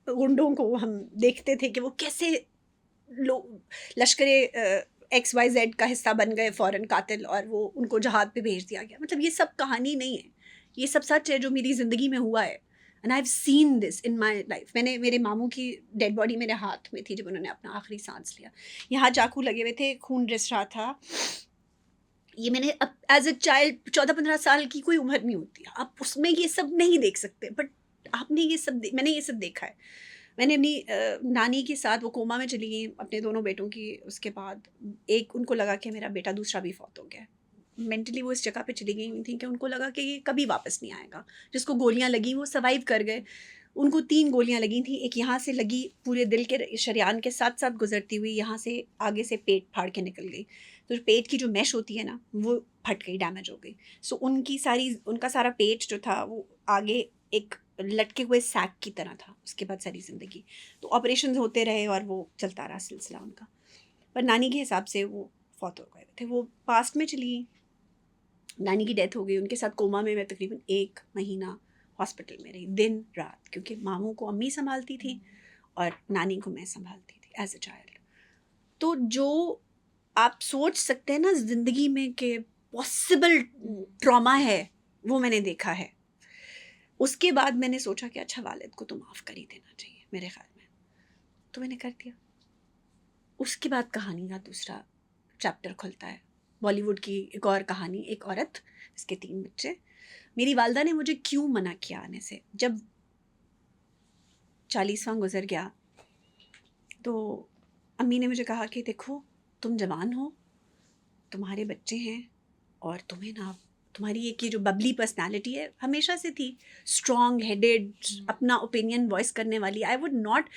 गुंडों को हम देखते थे कि वो कैसे लोग लश्करे XYZ का हिस्सा बन गए फ़ौरन कातिल, और वो उनको जहाद पे भेज दिया गया। मतलब ये सब कहानी नहीं है, ये सब सच है जो मेरी ज़िंदगी में हुआ है, and I have seen this in my life. मैंने, मेरे मामू की डेड बॉडी मेरे हाथ में थी जब उन्होंने अपना आखिरी सांस लिया, यहाँ चाकू लगे हुए थे, खून रिस रहा था। ये मैंने अब एज अ चाइल्ड, 14-15 साल की कोई उम्र नहीं होती, आप उसमें ये सब नहीं देख सकते, बट आपने ये सब मैंने ये सब देखा है। मैंने अपनी नानी के साथ, वो कोमा में चली गई अपने दोनों बेटों की, उसके बाद एक, उनको लगा कि मेरा बेटा दूसरा भी फौत हो गया। मेंटली वो इस जगह पे चली गई हुई थी कि उनको लगा कि ये कभी वापस नहीं आएगा। जिसको गोलियां लगी वो सर्वाइव कर गए। उनको 3 गोलियां लगी थी, एक यहाँ से लगी पूरे दिल के शरेआन के साथ साथ गुजरती हुई, यहाँ से आगे से पेट फाड़ के निकल गई। तो पेट की जो मैश होती है ना वो फट गई, डैमेज हो गई। सो उनका सारा पेट जो था वो आगे एक लटके हुए सैक की तरह था। उसके बाद सारी ज़िंदगी तो ऑपरेशन होते रहे और वो चलता रहा सिलसिला उनका। पर नानी के हिसाब से वो फौत हो गए थे, वो पास्ट में चली गई। नानी की डेथ हो गई, उनके साथ कोमा में मैं तकरीबन 1 महीना हॉस्पिटल में रही, दिन रात, क्योंकि मामू को अम्मी संभालती थी और नानी को मैं संभालती थी एज अ चाइल्ड। तो जो आप सोच सकते हैं ना ज़िंदगी में कि पॉसिबल ट्रॉमा है, वो मैंने देखा है। उसके बाद मैंने सोचा कि अच्छा वालिद को तो माफ़ कर ही देना चाहिए मेरे ख्याल में, तो मैंने कर दिया। उसके बाद कहानी का दूसरा चैप्टर खुलता है, बॉलीवुड की एक और कहानी, एक औरत जिसके 3 बच्चे। मेरी वालदा ने मुझे क्यों मना किया आने से, जब 40वां गुजर गया तो अम्मी ने मुझे कहा कि देखो तुम जवान हो, तुम्हारे बच्चे हैं, और तुम्हें ना, तुम्हारी एक ये जो बबली पर्सनालिटी है हमेशा से थी, स्ट्रॉन्ग हेडेड, अपना ओपिनियन वॉइस करने वाली। आई वुड नॉट,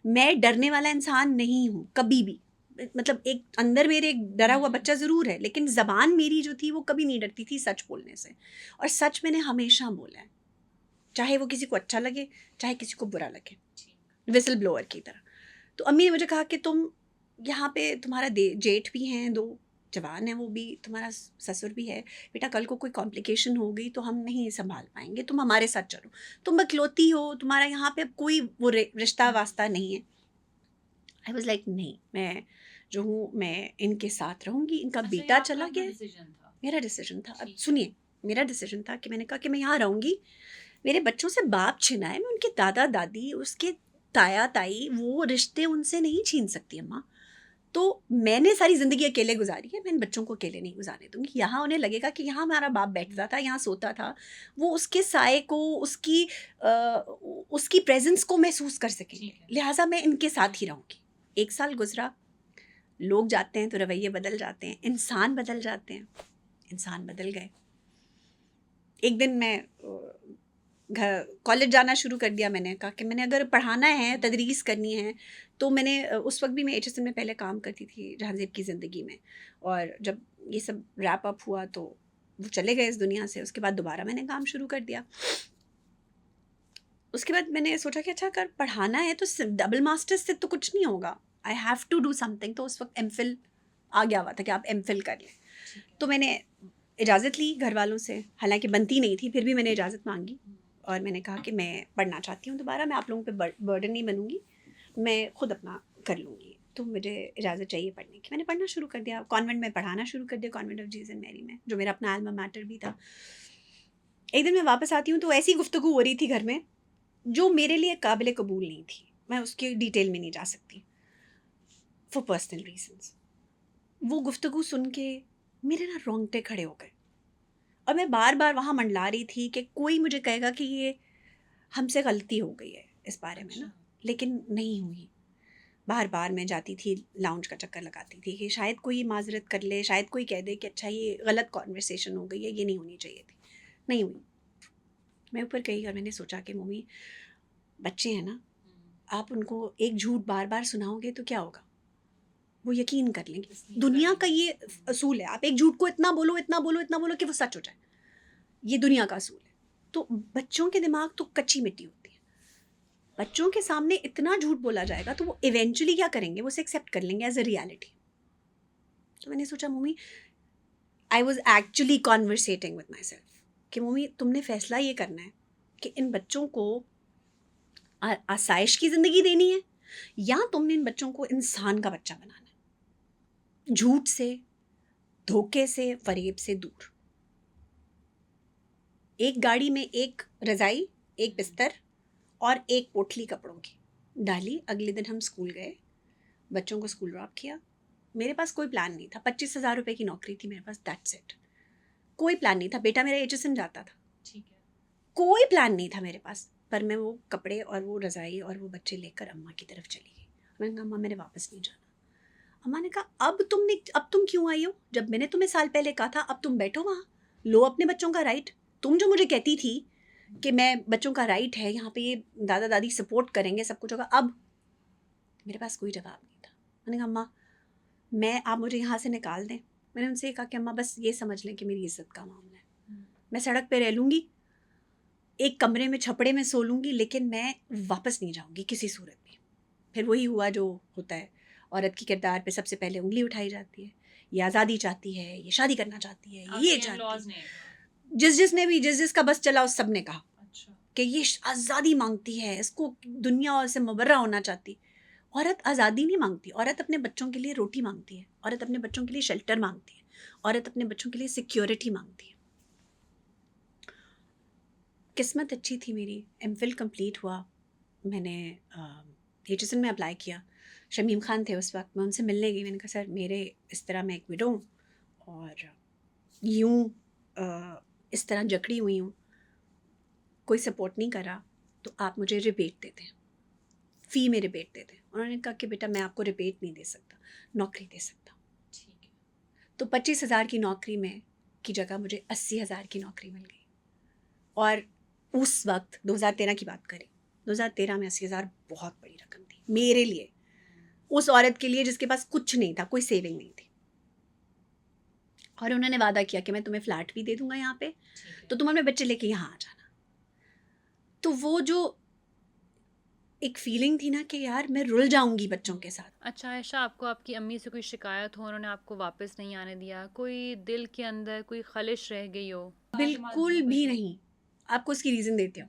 मैं डरने वाला इंसान नहीं हूँ कभी भी, मतलब एक अंदर मेरे एक डरा हुआ बच्चा ज़रूर है, लेकिन ज़बान मेरी जो थी वो कभी नहीं डरती थी सच बोलने से, और सच मैंने हमेशा बोला है, चाहे वो किसी को अच्छा लगे चाहे किसी को बुरा लगे, विसल ब्लोअर की तरह। तो अम्मी ने मुझे कहा कि तुम यहाँ पे, तुम्हारा जेठ भी हैं, 2 जवान हैं, वो भी, तुम्हारा ससुर भी है, बेटा कल को कोई कॉम्प्लिकेशन हो गई तो हम नहीं संभाल पाएंगे, तुम हमारे साथ चलो, तुम इकलौती हो, तुम्हारा यहाँ पे कोई वो रिश्ता वास्ता नहीं है। आई वॉज लाइक नहीं, मैं जो हूँ मैं इनके साथ रहूँगी, इनका बेटा चला गया, मेरा डिसीजन था। अब सुनिए, मेरा डिसीजन था कि मैंने कहा कि मैं यहाँ रहूँगी, मेरे बच्चों से बाप छिना है, मैं उनके दादा दादी, उसके ताया ताई, वो रिश्ते उनसे नहीं छीन सकती अम्मा। तो मैंने सारी ज़िंदगी अकेले गुजारी है, मैं इन बच्चों को अकेले नहीं गुजारने दूँगी। यहाँ उन्हें लगेगा कि यहाँ हमारा बाप बैठता था, यहाँ सोता था, वो उसके साए को, उसकी प्रेजेंस को महसूस कर सकेंगे, लिहाजा मैं इनके साथ ही रहूँगी। 1 साल गुजरा, लोग जाते हैं तो रवैये बदल जाते हैं, इंसान बदल जाते हैं, इंसान बदल गए। एक दिन मैं घर कॉलेज जाना शुरू कर दिया। मैंने कहा कि मैंने अगर पढ़ाना है, तदरीस करनी है, तो मैंने उस वक्त भी मैं HSN में पहले काम करती थी जहांज़ेब की ज़िंदगी में, और जब ये सब रैप अप हुआ तो वो चले गए इस दुनिया से। उसके बाद दोबारा मैंने काम शुरू कर दिया। उसके बाद मैंने सोचा कि अच्छा अगर पढ़ाना है तो डबल मास्टर्स से तो कुछ नहीं होगा, I have to do something. तो उस वक्त MPhil आ गया हुआ था कि आप MPhil कर लें। तो मैंने इजाज़त ली घर वालों से, हालांकि बनती नहीं थी, फिर भी मैंने इजाज़त मांगी और मैंने कहा कि मैं पढ़ना चाहती हूँ दोबारा, मैं आप लोगों पे बर्डन नहीं बनूंगी, मैं खुद अपना कर लूँगी, तो मुझे इजाज़त चाहिए पढ़ने की। मैंने पढ़ना शुरू कर दिया, कॉन्वेंट में पढ़ाना शुरू कर दिया, convent of Jesus and Mary में, जो मेरा अपना अल्मा मैटर भी था। एक दिन मैं वापस आती हूँ तो ऐसी गुफ्तगू हो रही थी घर में जो मेरे लिए काबिल कबूल नहीं थी। मैं उसके डिटेल में नहीं जा सकती फॉर पर्सनल रीजंस। वो गुफ्तगू सुन के मेरे ना रोंगटे खड़े हो गए और मैं बार बार वहाँ मंडला रही थी कि कोई मुझे कहेगा कि ये हमसे गलती हो गई है इस बारे में ना, लेकिन नहीं हुई। बार बार मैं जाती थी, लाउंज का चक्कर लगाती थी कि शायद कोई माजरत कर ले, शायद कोई कह दे कि अच्छा ये गलत कॉन्वर्सेशन हो गई है, ये नहीं होनी चाहिए थी। नहीं हुई। मैं ऊपर गई और मैंने सोचा कि मम्मी बच्चे हैं ना, आप उनको एक झूठ बार बार सुनाओगे तो क्या होगा, वो यकीन कर लेंगे। दुनिया का ये असूल है, आप एक झूठ को इतना बोलो इतना बोलो इतना बोलो कि वो सच हो जाए, ये दुनिया का असूल है। तो बच्चों के दिमाग तो कच्ची मिट्टी होती है, बच्चों के सामने इतना झूठ बोला जाएगा तो वो इवेंचुअली क्या करेंगे, वो उसे एक्सेप्ट कर लेंगे एज अ रियलिटी। तो मैंने सोचा mummy, I was actually conversating with myself कि मम्मी तुमने फैसला ये करना है कि इन बच्चों को आसाइश की ज़िंदगी देनी है या तुमने इन बच्चों को इंसान का बच्चा बनाना है, झूठ से, धोखे से, फरेब से दूर। एक गाड़ी में एक रज़ाई, एक बिस्तर और एक पोटली कपड़ों की डाली। अगले दिन हम स्कूल गए, बच्चों को स्कूल ड्रॉप किया। मेरे पास कोई प्लान नहीं था, 25,000 रुपये की नौकरी थी मेरे पास, दैट्स इट। कोई प्लान नहीं था। बेटा मेरा HSN जाता था, ठीक है। कोई प्लान नहीं था मेरे पास। पर मैं वो कपड़े और वो रज़ाई और वो बच्चे लेकर अम्मा की तरफ चली गई। मैंने कहा अम्मा मैंने वापस नहीं जाना। अम्मा ने कहा अब तुम क्यों आई हो, जब मैंने तुम्हें साल पहले कहा था अब तुम बैठो वहाँ, लो अपने बच्चों का राइट। तुम जो मुझे कहती थी कि मैं बच्चों का राइट है, यहाँ पे ये दादा दादी सपोर्ट करेंगे, सब कुछ होगा। अब मेरे पास कोई जवाब नहीं था। मैंने कहा अम्मा आप मुझे यहाँ से निकाल दें। मैंने उनसे कहा कि अम्मा बस ये समझ लें कि मेरी इज्जत का मामला है, मैं सड़क पे रह लूँगी, एक कमरे में छपड़े में सो लूँगी, लेकिन मैं वापस नहीं जाऊँगी किसी सूरत में। फिर वही हुआ जो होता है, औरत की किरदार पे सबसे पहले उंगली उठाई जाती है। ये आज़ादी चाहती है, ये शादी करना चाहती है, ये चाहती है। जिस जिसका बस चला उस सब ने कहा कि ये आज़ादी मांगती है, इसको दुनिया से मुबर्रा होना चाहती। औरत आज़ादी नहीं मांगती, औरत अपने बच्चों के लिए रोटी मांगती है, औरत अपने बच्चों के लिए शेल्टर मांगती है, औरत अपने बच्चों के लिए सिक्योरिटी मांगती है। किस्मत अच्छी थी मेरी, MPhil कंप्लीट हुआ, मैंने HSN में अप्लाई किया। शमीम खान थे उस वक्त, मैं उनसे मिलने गई। मैंने कहा सर मेरे इस तरह मैं एक विडो हूँ और यूँ इस तरह जकड़ी हुई हूँ, कोई सपोर्ट नहीं कर रहा, तो आप मुझे रिबेट देते हैं, फ़ी में रिबेट देते हैं। उन्होंने कहा कि बेटा मैं आपको रिबेट नहीं दे सकता, नौकरी दे सकता हूँ। ठीक है। तो 25,000 की नौकरी में की जगह मुझे 80,000 की नौकरी मिल गई। और उस वक्त 2013 की बात करें, 2013 में 80,000 बहुत बड़ी रकम थी मेरे लिए, उस औरत के लिए जिसके पास कुछ नहीं था, कोई सेविंग नहीं थी। और उन्होंने वादा किया कि मैं तुम्हें फ्लैट भी दे दूंगा यहाँ पे, तो तुम अपने बच्चे लेके यहाँ आ जाना। तो वो जो एक फीलिंग थी ना कि यार मैं रुल जाऊंगी बच्चों के साथ। अच्छा आयशा, आपको आपकी अम्मी से कोई शिकायत हो, उन्होंने आपको वापस नहीं आने दिया, कोई दिल के अंदर कोई खलिश रह गई हो? बिल्कुल भी नहीं। आपको उसकी रीज़न देते हो।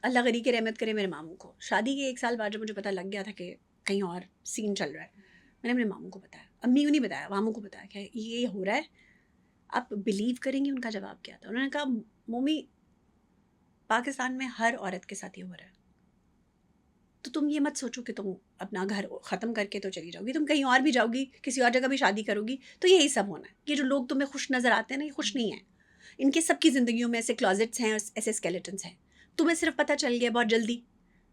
अल्लाह गरी के रहमत करे मेरे मामू को, शादी के 1 साल बाद जब मुझे पता लग गया था कि कहीं और सीन चल रहा है, मैंने अपने मामू को बताया, अम्मी को नहीं बताया, मामू को बताया कि ये हो रहा है। आप बिलीव करेंगे उनका जवाब क्या था? उन्होंने कहा मम्मी पाकिस्तान में हर औरत के साथ ये हो रहा है, तो तुम ये मत सोचो कि तुम अपना घर ख़त्म करके तो चली जाओगी, तुम कहीं और भी जाओगी, किसी और जगह भी शादी करोगी तो यही सब होना है। ये जो लोग तुम्हें खुश नज़र आते हैं ना, ये खुश नहीं है। इनके सबकी ज़िंदगियों में ऐसे क्लॉजेट्स हैं और ऐसे स्केलेटन्स हैं। तुम्हें सिर्फ पता चल गया बहुत जल्दी,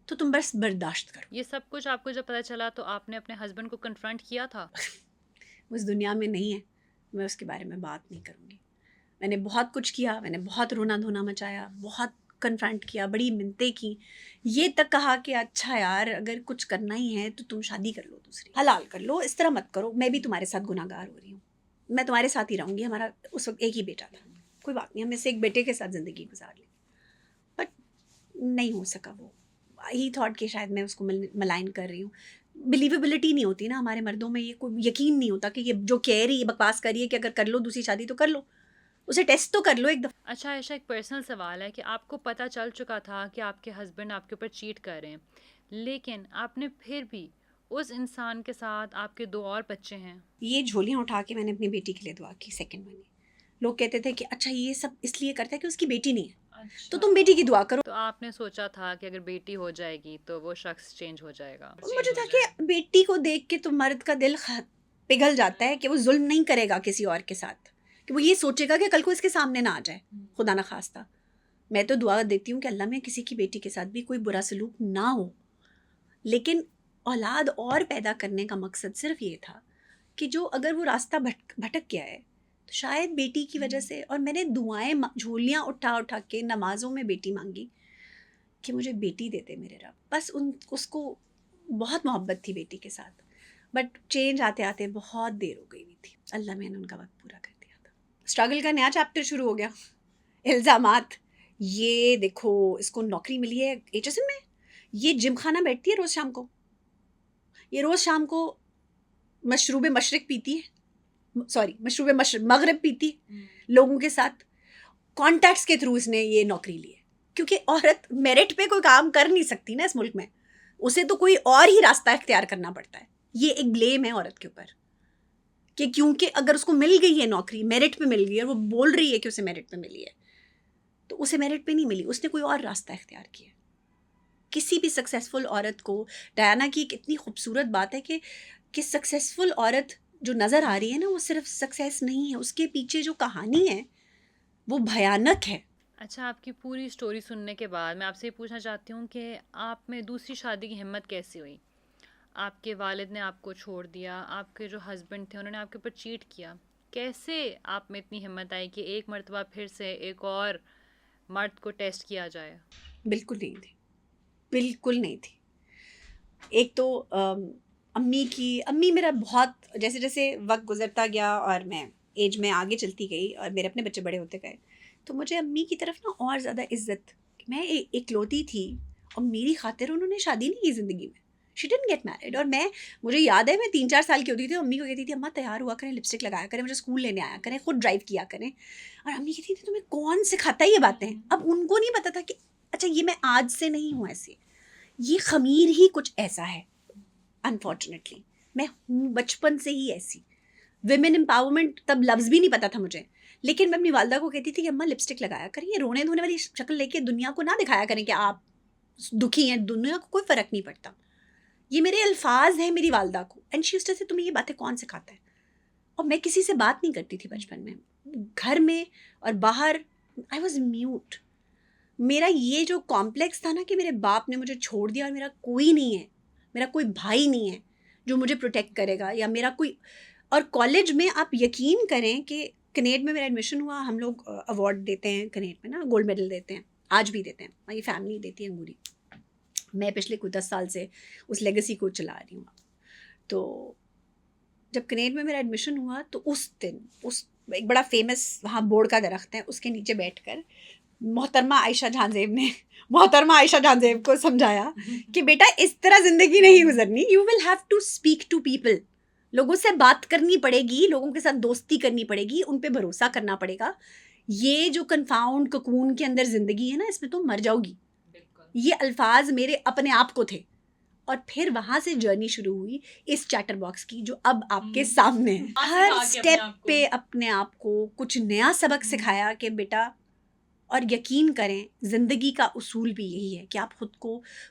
तो तुम बस बर्दाश्त करो। ये सब कुछ आपको जब पता चला तो आपने अपने हस्बैंड को कन्फ्रंट किया था? उस दुनिया में नहीं है, मैं उसके बारे में बात नहीं करूँगी। मैंने बहुत कुछ किया, मैंने बहुत रोना धोना मचाया, बहुत कन्फ्रंट किया, बड़ी मिन्नतें की, ये तक कहा कि अच्छा यार अगर कुछ करना ही है तो तुम शादी कर लो, दूसरी हलाल कर लो, इस तरह मत करो, मैं भी तुम्हारे साथ गुनाहगार हो रही हूँ, मैं तुम्हारे साथ ही रहूँगी, हमारा उस वक्त एक ही बेटा था, कोई बात नहीं, हम इससे एक बेटे के साथ ज़िंदगी गुजार ली। बट नहीं हो सका वो, ही थॉट कि शायद मैं उसको मलाइन कर रही हूँ। बिलीवेबिलिटी नहीं होती ना हमारे मर्दों में, ये कोई यकीन नहीं होता कि ये जो कह रही है, बकवास कर रही है कि अगर कर लो दूसरी शादी तो कर लो, उसे टेस्ट तो कर लो एक दफ़ा। अच्छा आयशा, एक पर्सनल सवाल है कि आपको पता चल चुका था कि आपके हस्बैंड आपके ऊपर चीट कर रहे हैं, लेकिन आपने फिर भी उस इंसान के साथ, आपके 2 और बच्चे हैं। ये झोलियाँ उठा के मैंने अपनी बेटी के लिए दुआ की सेकंड वाली। लोग कहते थे कि अच्छा ये सब इसलिए करता है कि उसकी बेटी नहीं है, तो तुम बेटी की दुआ करो। तो आपने सोचा था कि अगर बेटी हो जाएगी तो वो शख्स चेंज हो जाएगा। और मुझे था कि बेटी को देख के तो मर्द का दिल पिघल जाता है कि वो जुल्म नहीं करेगा किसी और के साथ, कि वो ये सोचेगा कि कल को इसके सामने ना आ जाए, खुदा ना खास्ता। मैं तो दुआ देती हूँ कि अल्लाह में किसी की बेटी के साथ भी कोई बुरा सलूक ना हो, लेकिन औलाद और पैदा करने का मकसद सिर्फ ये था कि जो अगर वो रास्ता भटक गया है तो शायद बेटी की वजह से, और मैंने दुआएं झोलियाँ उठा उठा के नमाजों में बेटी मांगी कि मुझे बेटी दे दे मेरे रब, बस उसको बहुत मोहब्बत थी बेटी के साथ। बट चेंज आते आते बहुत देर हो गई हुई थी, अल्लाह मैंने उनका वक्त पूरा कर दिया था। स्ट्रगल का नया चैप्टर शुरू हो गया, इल्ज़ामात, ये देखो इसको नौकरी मिली है HSN में, ये जिम खाना बैठती है रोज़ शाम को, ये रोज़ शाम को मशरूब मशरिक पीती है, सॉरी मशरूब मगरिब पीती है लोगों के साथ, कॉन्टैक्ट्स के थ्रू इसने ये नौकरी ली है, क्योंकि औरत मेरिट पे कोई काम कर नहीं सकती ना इस मुल्क में, उसे तो कोई और ही रास्ता इख्तियार करना पड़ता है। ये एक ब्लेम है औरत के ऊपर कि क्योंकि अगर उसको मिल गई है नौकरी, मेरिट पे मिल गई है, और वो बोल रही है कि उसे मेरिट पे मिली है, तो उसे मेरिट पे नहीं मिली, उसने कोई और रास्ता इख्तियार किया। किसी भी सक्सेसफुल औरत को, डायना की एक इतनी खूबसूरत बात है कि सक्सेसफुल औरत जो नज़र आ रही है ना, वो सिर्फ सक्सेस नहीं है, उसके पीछे जो कहानी है वो भयानक है। अच्छा, आपकी पूरी स्टोरी सुनने के बाद मैं आपसे ये पूछना चाहती हूँ कि आप में दूसरी शादी की हिम्मत कैसे हुई? आपके वालिद ने आपको छोड़ दिया, आपके जो हस्बैंड थे उन्होंने आपके ऊपर चीट किया, कैसे आप में इतनी हिम्मत आई कि एक मर्तबा फिर से एक और मर्द को टेस्ट किया जाए? बिल्कुल नहीं थी, बिल्कुल नहीं थी। एक तो अम्मी मेरा बहुत, जैसे जैसे वक्त गुजरता गया और मैं एज में आगे चलती गई और मेरे अपने बच्चे बड़े होते गए, तो मुझे अम्मी की तरफ ना और ज़्यादा इज्जत, मैं इकलौती थी और मेरी खातिर उन्होंने शादी नहीं की ज़िंदगी में, शी डिडंट गेट मैरिड। और मुझे याद है मैं 3-4 साल की होती थी, अम्मी को कहती थी अम्मा तैयार हुआ करें, लिपस्टिक लगाया करें, मुझे स्कूल लेने आया करें, खुद ड्राइव किया करें। और अम्मी कहती थी तुम्हें कौन सिखाता है ये बातें। अब उनको नहीं पता था कि अच्छा ये मैं आज से नहीं हूँ ऐसी, ये खमीर ही कुछ ऐसा है। अनफॉर्चुनेटली मैं हूँ बचपन से ही ऐसी। विमेन एम्पावरमेंट तब लफ्ज़ भी नहीं पता था मुझे, लेकिन मैं अपनी वालदा को कहती थी कि अम्मा लिपस्टिक लगाया करें, ये रोने धोने वाली शक्ल लेके दुनिया को ना दिखाया करें कि आप दुखी हैं, दुनिया को कोई फ़र्क नहीं पड़ता। ये मेरे अल्फाज हैं मेरी वालदा को, एंड शी यूज्ड टू से तुम्हें ये बातें कौन सिखाता है। और मैं किसी से बात नहीं करती थी बचपन में, घर में और बाहर, आई वॉज म्यूट। मेरा ये जो कॉम्प्लेक्स था ना कि मेरे बाप ने मुझे छोड़ दिया और मेरा कोई नहीं है, मेरा कोई भाई नहीं है जो मुझे प्रोटेक्ट करेगा, या मेरा कोई। और कॉलेज में आप यकीन करें कि कनेड में मेरा एडमिशन हुआ, हम लोग अवार्ड देते हैं कनेड में ना, गोल्ड मेडल देते हैं, आज भी देते हैं, मेरी फैमिली देती है अंगूरी। मैं पिछले कुछ 10 साल से उस लेगेसी को चला रही हूँ। तो जब कनेड में मेरा एडमिशन हुआ तो उस दिन उस एक बड़ा फेमस वहाँ बोर्ड का दरख्त है, उसके नीचे बैठकर मोहतरमा आयशा जहांजेब ने मोहतरमा आयशा जहांजेब को समझाया कि बेटा इस तरह ज़िंदगी नहीं गुजरनी, you will have to speak to people, लोगों से बात करनी पड़ेगी, लोगों के साथ दोस्ती करनी पड़ेगी, उन पे भरोसा करना पड़ेगा। ये जो कन्फाउंड ककून के अंदर ज़िंदगी है ना, इसमें तुम मर जाओगी। ये अल्फाज मेरे अपने आप को थे। और फिर वहाँ से जर्नी शुरू हुई इस चैटर बॉक्स की, जो अब आपके सामने है। हर स्टेप पे अपने आप को कुछ नया सबक सिखाया कि बेटा, और यकीन करें ज़िंदगी का उसूल भी यही है कि आप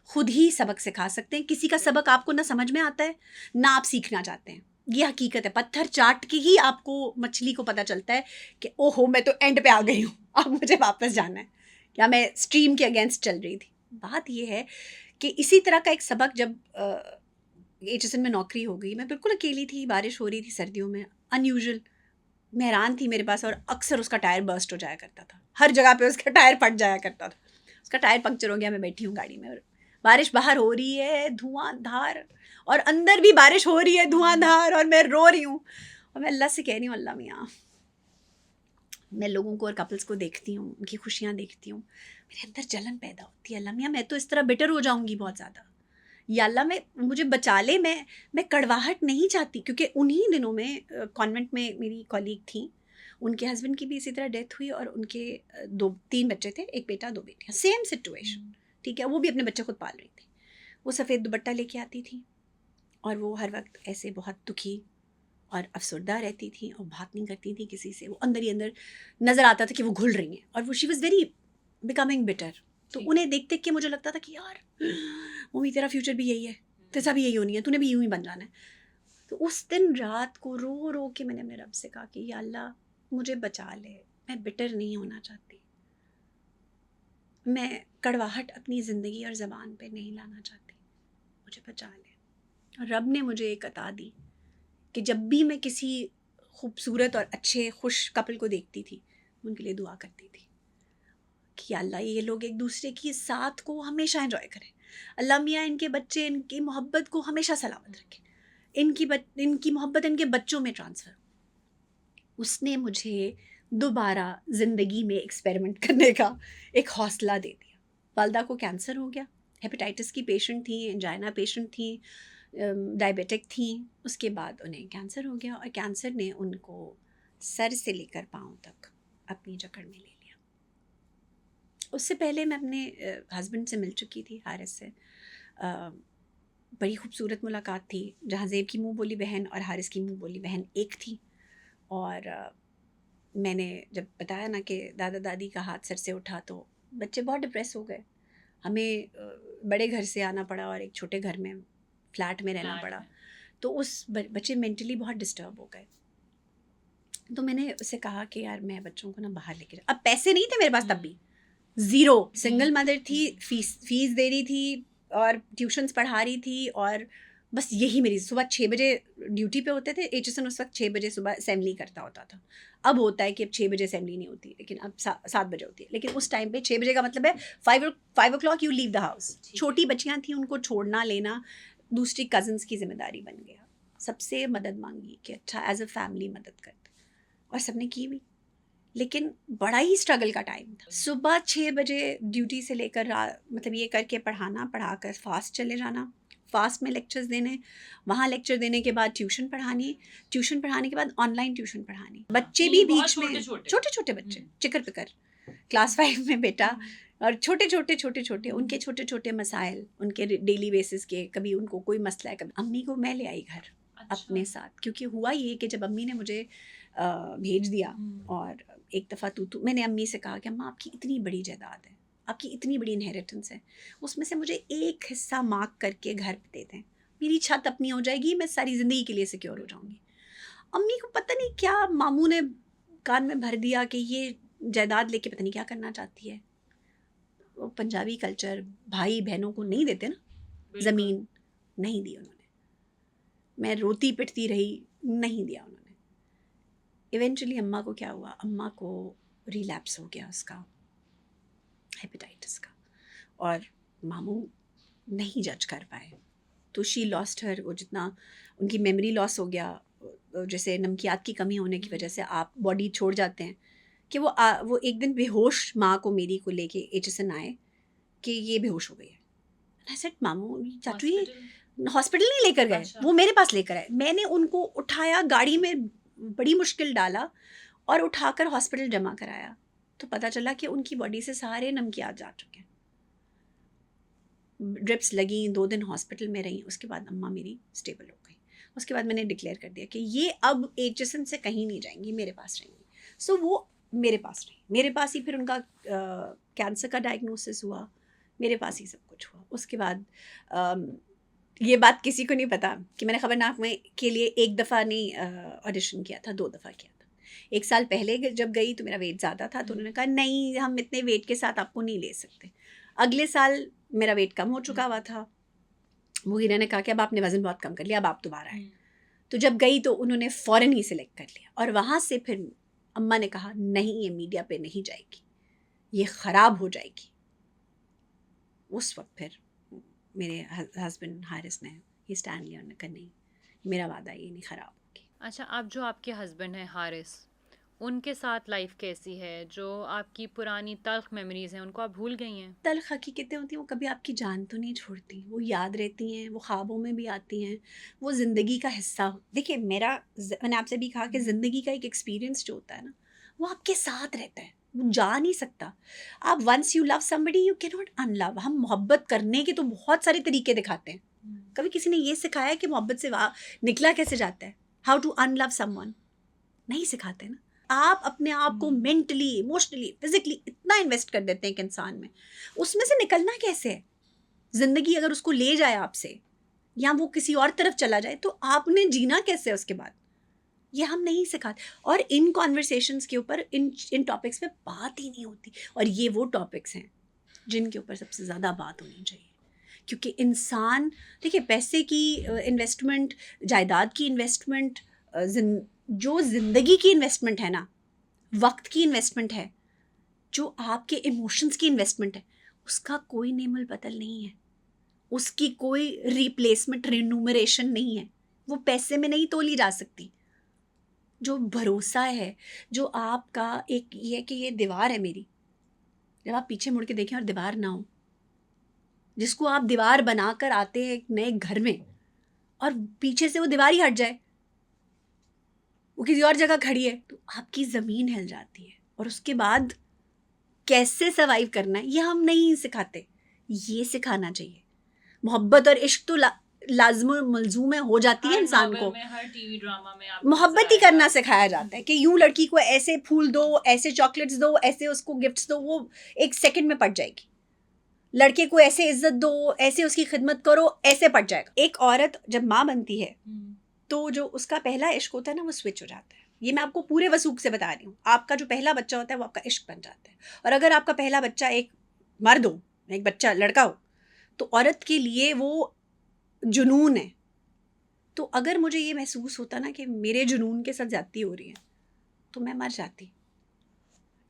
खुद ही सबक सिखा सकते हैं। किसी का सबक आपको ना समझ में आता है ना आप सीखना चाहते हैं, ये हकीकत है। पत्थर चाट के ही आपको, मछली को पता चलता है कि ओहो मैं तो एंड पे आ गई हूँ, अब मुझे वापस जाना है, या मैं स्ट्रीम के अगेंस्ट चल रही थी। बात ये है कि इसी तरह का एक सबक जब HSN में नौकरी हो गई, मैं बिल्कुल अकेली थी, बारिश हो रही थी सर्दियों में, अनयूजुअल मेहरान थी मेरे पास, और अक्सर उसका टायर बर्स्ट हो जाया करता था, हर जगह पे उसका टायर फट जाया करता था। उसका टायर पंक्चर हो गया, मैं बैठी हूँ गाड़ी में और बारिश बाहर हो रही है धुआंधार, और अंदर भी बारिश हो रही है धुआंधार, और मैं रो रही हूँ और मैं अल्लाह से कह रही हूँ, अल्लाह मियाँ, मैं लोगों को और कपल्स को देखती हूँ, उनकी खुशियाँ देखती हूँ, मेरे अंदर जलन पैदा होती है, अल्लाह मियाँ मैं तो इस तरह बिटर हो जाऊँगी बहुत ज़्यादा, या अल्लाह मैं मुझे बचा ले, मैं कड़वाहट नहीं चाहती। क्योंकि उन्हीं दिनों में कॉन्वेंट में मेरी कॉलीग थी, उनके हस्बैंड की भी इसी तरह डेथ हुई और उनके 2-3 बच्चे थे, एक बेटा 2 बेटियाँ, सेम सिचुएशन, ठीक है। वो भी अपने बच्चे खुद पाल रही थी। वो सफ़ेद दुपट्टा लेके आती थी और वो हर वक्त ऐसे बहुत दुखी और अफसरदा रहती थी और बात नहीं करती थी किसी से, वो अंदर ही अंदर नज़र आता था कि वो घुल रही हैं, और वो she was very becoming bitter. तो उन्हें देख देख के मुझे लगता था कि यार मम्मी तेरा फ्यूचर भी यही है, तेरा भी यही होनी है, तूने भी यूं ही बन जाना है। तो उस दिन रात को रो रो के मैंने अपने रब से कहा कि या अल्लाह मुझे बचा ले, मैं बिटर नहीं होना चाहती, मैं कड़वाहट अपनी ज़िंदगी और ज़बान पे नहीं लाना चाहती, मुझे बचा ले। और रब ने मुझे एक अता दी कि जब भी मैं किसी खूबसूरत और अच्छे खुश कपल को देखती थी, उनके लिए दुआ करती थी कि अल्लाह ये लोग एक दूसरे की साथ को हमेशा एंजॉय करें, अल्लाह मियाँ इनके बच्चे इनकी मोहब्बत को हमेशा सलामत रखें, इनकी मोहब्बत इनके बच्चों में ट्रांसफ़र। उसने मुझे दोबारा ज़िंदगी में एक्सपेरिमेंट करने का एक हौसला दे दिया। वालदा को कैंसर हो गया, हेपेटाइटिस की पेशेंट थी, एंजाइना पेशेंट थी, डायबिटिक थी। उसके बाद उन्हें कैंसर हो गया और कैंसर ने उनको सर से लेकर पाँव तक अपनी जकड़ में ले लिया। उससे पहले मैं अपने हस्बैंड से मिल चुकी थी, हारिस से। बड़ी खूबसूरत मुलाकात थी, जहाँ ज़ेब की मुँह बोली बहन और हारिस की मुँह बोली बहन एक थी। और मैंने जब बताया ना कि दादा दादी का हाथ सर से उठा तो बच्चे बहुत डिप्रेस हो गए। हमें बड़े घर से आना पड़ा और एक छोटे घर में फ्लैट में रहना पड़ा, तो उस बच्चे मेंटली बहुत डिस्टर्ब हो गए। तो मैंने उससे कहा कि यार मैं बच्चों को ना बाहर लेके जा। अब पैसे नहीं थे मेरे पास, तब भी ज़ीरो, सिंगल मदर थी, फीस दे रही थी और ट्यूशन्स पढ़ा रही थी, और बस यही मेरी सुबह 6 बजे ड्यूटी पे होते थे। एचएसएन उस वक्त 6 बजे सुबह असेंबली करता होता था। अब होता है कि अब 6 बजे असेंबली नहीं होती, लेकिन अब 7 बजे होती है। लेकिन उस टाइम पे 6 बजे का मतलब है 5 o'clock you leave the house. छोटी बच्चियाँ थी, उनको छोड़ना लेना दूसरी कज़न्स की जिम्मेदारी बन गया। सबसे मदद मांगी कि अच्छा एज अ फैमिली मदद करते, और सबने की भी। लेकिन बड़ा ही स्ट्रगल का टाइम था। सुबह 6 बजे ड्यूटी से लेकर मतलब ये करके पढ़ाना, पढ़ाकर फास्ट चले जाना, फास्ट में लेक्चर्स देने, वहाँ लेक्चर देने के बाद ट्यूशन पढ़ानी, ट्यूशन पढ़ाने के बाद ऑनलाइन ट्यूशन पढ़ानी। बच्चे भी बीच में छोटे छोटे बच्चे चिकर पिकर, क्लास 5 में बेटा, और छोटे छोटे उनके छोटे छोटे मसाइल, उनके डेली बेसिस के, कभी उनको कोई मसला है, कभी अम्मी को मैं ले आई घर अपने साथ। क्योंकि हुआ ये कि जब अम्मी ने मुझे भेज दिया, और एक दफ़ा मैंने अम्मी से कहा कि अम्मा आपकी इतनी बड़ी जायदाद है, आपकी इतनी बड़ी इनहेरिटेंस है, उसमें से मुझे एक हिस्सा मार्क करके घर पे दे दें, मेरी छत अपनी हो जाएगी, मैं सारी ज़िंदगी के लिए सिक्योर हो जाऊंगी। अम्मी को पता नहीं क्या मामू ने कान में भर दिया कि ये जायदाद लेके पता नहीं क्या करना चाहती है। वो पंजाबी कल्चर, भाई बहनों को नहीं देते ना ज़मीन, नहीं दी उन्होंने। मैं रोती पिटती रही, नहीं दिया उन्होंने। इवेंचुअली अम्मा को क्या हुआ, अम्मा को रिलैप्स हो गया उसका, हेपेटाइटिस का, और मामू नहीं जज कर पाए, तो शी लॉस्ट हर, वो जितना उनकी मेमोरी लॉस हो गया, जैसे नमकियात की कमी होने की वजह से आप बॉडी छोड़ जाते हैं, कि वो एक दिन बेहोश माँ को मेरी को लेके एचएसएन आए कि ये बेहोश हो गई है। आई सेड मामू चाचू ये हॉस्पिटल नहीं लेकर गए, वो मेरे पास लेकर आए। मैंने उनको उठाया, गाड़ी में बड़ी मुश्किल डाला और उठाकर हॉस्पिटल जमा कराया, तो पता चला कि उनकी बॉडी से सारे नमकियात जा चुके हैं। ड्रिप्स लगी, 2 दिन हॉस्पिटल में रही, उसके बाद अम्मा मेरी स्टेबल हो गई। उसके बाद मैंने डिक्लेयर कर दिया कि ये अब एचएसएन से कहीं नहीं जाएंगी, मेरे पास रहेंगी। सो वो मेरे पास रही, मेरे पास ही फिर उनका कैंसर का डायग्नोसिस हुआ, मेरे पास ही सब कुछ हुआ। उसके बाद ये बात किसी को नहीं पता कि मैंने खबरनाक में के लिए एक दफ़ा नहीं ऑडिशन किया था, 2 दफ़ा किया था। 1 साल पहले जब गई तो मेरा वेट ज़्यादा था, तो उन्होंने कहा नहीं हम इतने वेट के साथ आपको नहीं ले सकते। अगले साल मेरा वेट कम हो चुका हुआ था, वो हीरा ने कहा कि अब आपने वज़न बहुत कम कर लिया, अब आप दोबारा आए। तो जब गई तो उन्होंने फ़ौरन ही सिलेक्ट कर लिया, और वहाँ से फिर अम्मा ने कहा नहीं ये मीडिया पे नहीं जाएगी, ये ख़राब हो जाएगी, उस वक्त फिर मेरे हस्बैंड हारिस ने ये स्टैंड लिया कि नहीं, मेरा वादा ये नहीं ख़राब होगी। अच्छा, अब जो आपके हस्बैंड हैं हारिस, उनके साथ लाइफ कैसी है? जो आपकी पुरानी तल्ख मेमोरीज हैं उनको आप भूल गई हैं? तल्ख हकीकतें होती हैं, वो कभी आपकी जान तो नहीं छोड़ती, वो याद रहती हैं, वो ख्वाबों में भी आती हैं, वो ज़िंदगी का हिस्सा। देखिए मैंने आपसे भी कहा कि ज़िंदगी का एक एक्सपीरियंस जो होता है ना, वो आपके साथ रहता है, वो जा नहीं सकता। आप once you love somebody you can not unlove. हम मोहब्बत करने के तो बहुत सारे तरीके दिखाते हैं, कभी किसी ने ये सिखाया कि मोहब्बत से निकला कैसे जाता है, हाउ टू अनलव समवन, नहीं सिखाते ना। आप अपने आप को मेंटली, इमोशनली, फिजिकली इतना इन्वेस्ट कर देते हैं एक इंसान में, उसमें से निकलना कैसे है? जिंदगी अगर उसको ले जाए आपसे, या वो किसी और तरफ चला जाए, तो आपने जीना कैसे है उसके बाद? ये हम नहीं सिखाते। और इन कॉन्वर्सेशंस के ऊपर, इन टॉपिक्स पे बात ही नहीं होती। और ये वो टॉपिक्स हैं जिनके ऊपर सबसे ज़्यादा बात होनी चाहिए, क्योंकि इंसान, देखिए पैसे की इन्वेस्टमेंट, जायदाद की इन्वेस्टमेंट, जो ज़िंदगी की इन्वेस्टमेंट है ना, वक्त की इन्वेस्टमेंट है, जो आपके इमोशंस की इन्वेस्टमेंट है, उसका कोई नेमल बदल नहीं है, उसकी कोई रिप्लेसमेंट, रिन्यूमरेशन नहीं है, वो पैसे में नहीं तोली जा सकती। जो भरोसा है, जो आपका एक ये है कि ये दीवार है मेरी, जब आप पीछे मुड़ के देखें और दीवार ना हो, जिसको आप दीवार बनाकर आते हैं एक नए घर में, और पीछे से वो दीवार ही हट जाए, वो किसी और जगह खड़ी है, तो आपकी ज़मीन हिल जाती है। और उसके बाद कैसे सर्वाइव करना है, ये हम नहीं सिखाते, ये सिखाना चाहिए। मोहब्बत और इश्क तो लाजम मलजूम है, हो जाती है इंसान को। हर टीवी ड्रामा में मोहब्बत ही करना सिखाया जाता है कि यूं लड़की को ऐसे फूल दो, ऐसे चॉकलेट्स दो, ऐसे उसको गिफ्ट्स दो, वो एक सेकंड में पट जाएगी। लड़के को ऐसे इज्जत दो, ऐसे उसकी खिदमत करो, ऐसे पट जाएगा। एक औरत जब माँ बनती है तो जो उसका पहला इश्क होता है ना, वो स्विच हो जाता है। ये मैं आपको पूरे वसूख से बता रही हूँ। आपका जो पहला बच्चा होता है वो आपका इश्क बन जाता है। और अगर आपका पहला बच्चा एक मर्द हो, एक बच्चा लड़का हो, तो औरत के लिए वो जुनून है। तो अगर मुझे ये महसूस होता ना कि मेरे जुनून के साथ ज्यादती हो रही है, तो मैं मर जाती।